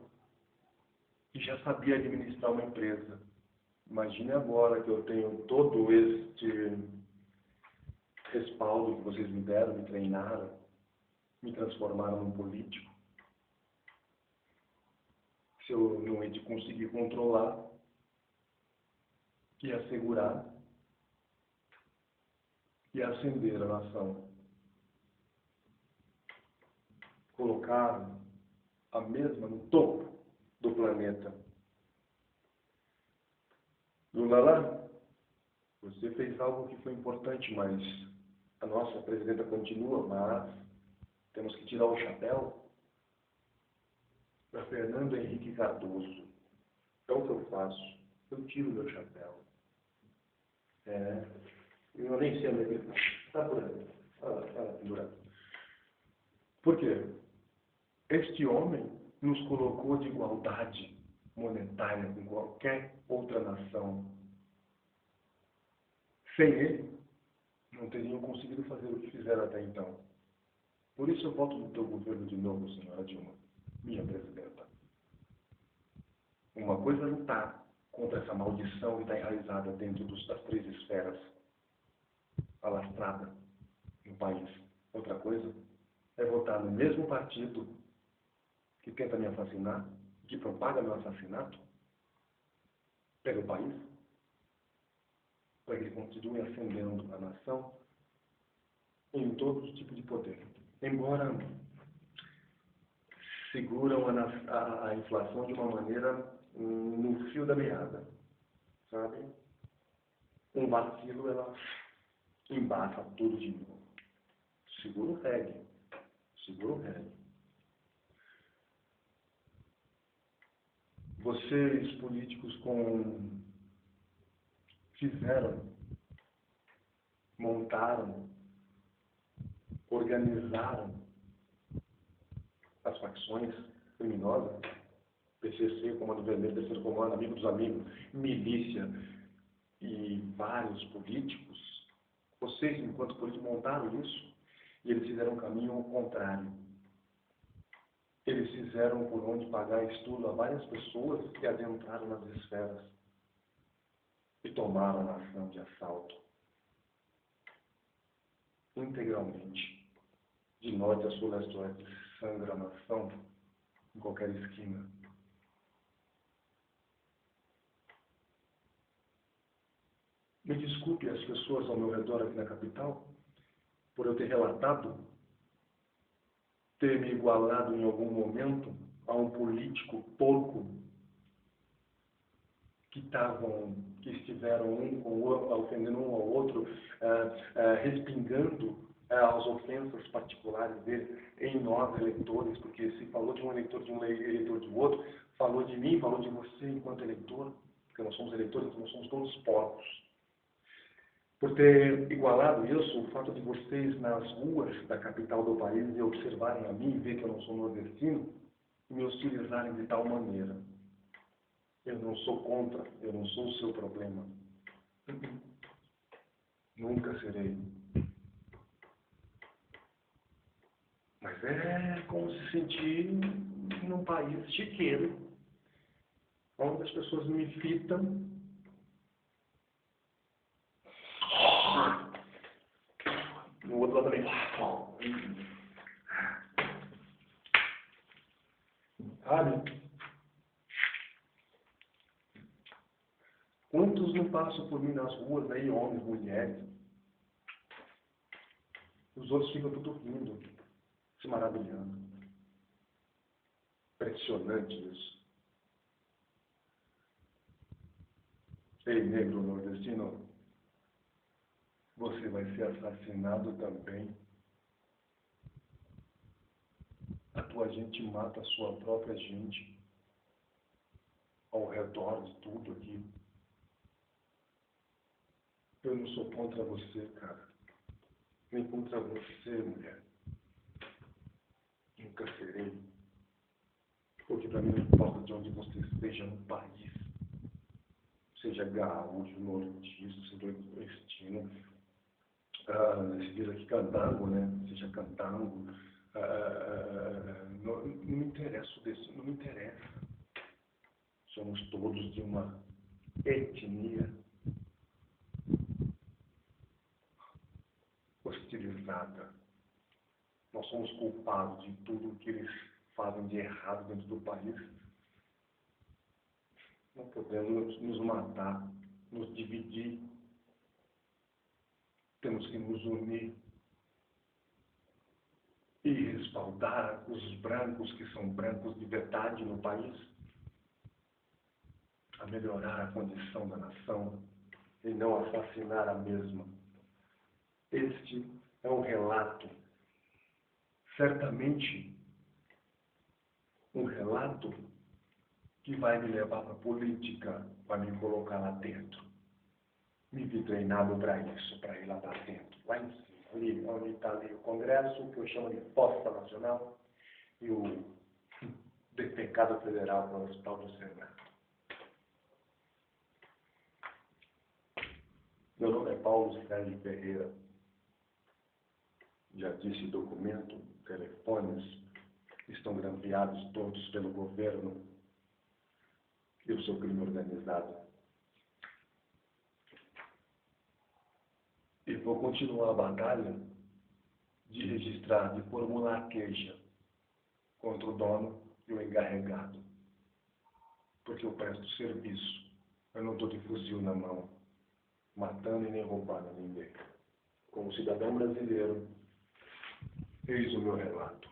e já sabia administrar uma empresa. Imagine agora que eu tenho todo este respaldo que vocês me deram, me treinaram, me transformaram num político. Se eu não hei de conseguir controlar e assegurar e ascender a nação. Colocar a mesma no topo do planeta. Lula, você fez algo que foi importante, mas a nossa presidenta continua, mas temos que tirar o chapéu para Fernando Henrique Cardoso. É o que eu faço. Eu tiro o meu chapéu. Eu nem sei onde é que ele está por aí. Pendurado. Por quê? Este homem nos colocou de igualdade monetária com qualquer outra nação. Sem ele, não teriam conseguido fazer o que fizeram até então. Por isso eu voto no teu governo de novo, senhora Dilma, minha presidenta. Uma coisa é lutar contra essa maldição que está enraizada dentro das 3 esferas alastrada no país. Outra coisa é votar no mesmo partido que tenta me assassinar, que propaga meu assassinato, pelo país, para que ele continue ascendendo a nação em todo tipo de poder. Embora seguram a inflação de uma maneira no fio da meada, sabe? Um vacilo, ela embaça tudo de novo. Segura o reggae. Segura o reggae. Vocês, políticos, fizeram, montaram, organizaram as facções criminosas, PCC, Comando Vermelho, Terceiro Comando, Amigo dos Amigos, milícia e vários políticos. Vocês, enquanto políticos, montaram isso e eles fizeram um caminho ao contrário. Eles fizeram por onde pagar estudo a várias pessoas e adentraram nas esferas e tomaram a nação de assalto. Integralmente, de norte a sul, leste a oeste, sangra a nação em qualquer esquina. Me desculpe as pessoas ao meu redor aqui na capital, por eu ter relatado, ter me igualado em algum momento a um político porco que estiveram ofendendo um ao outro, respingando as ofensas particulares dele em nós, eleitores, porque se falou de um eleitor de um eleitor de outro, falou de mim, falou de você enquanto eleitor, porque nós somos eleitores, nós somos todos porcos. Por ter igualado isso, o fato de vocês nas ruas da capital do país e observarem a mim e ver que eu não sou nordestino, me hostilizarem de tal maneira. Eu não sou contra, eu não sou o seu problema. Nunca serei. Mas é como se sentir num país chiqueiro, onde as pessoas me fitam. No outro lado também. Sabe? Quantos não passam por mim nas ruas, aí, homens, mulheres? Os outros ficam tudo rindo, se maravilhando. Impressionante isso. Ei, negro nordestino, você vai ser assassinado também. A tua gente mata a sua própria gente ao redor de tudo aqui. Eu não sou contra você, cara. Nem contra você, mulher. Nunca serei. Porque para mim não importa de onde você esteja no país. Seja gaúcho, nordestino, seja nordestino. Se diz aqui cantango, né? Seja cantango. Não me interessa desse, não me interessa. Somos todos de uma etnia hostilizada. Nós somos culpados de tudo que eles fazem de errado dentro do país. Não podemos nos matar, nos dividir. Temos que nos unir e respaldar os brancos, que são brancos de verdade no país, a melhorar a condição da nação e não assassinar a mesma. Este é um relato, certamente um relato que vai me levar para a política, vai me colocar lá dentro. Me vi treinado para isso, para ir lá para dentro, lá em cima, ali onde está ali o Congresso, que eu chamo de Posta Nacional, e o deputado federal para o Hospital do Senado. Meu nome é Paulo Sérgio Ferreira. Já disse, documento, telefones estão grampeados todos pelo governo. Eu sou crime organizado. E vou continuar a batalha de registrar, de formular queixa contra o dono e o encarregado. Porque eu presto serviço. Eu não estou de fuzil na mão, matando e nem roubando ninguém. Como cidadão brasileiro, Eis o meu relato.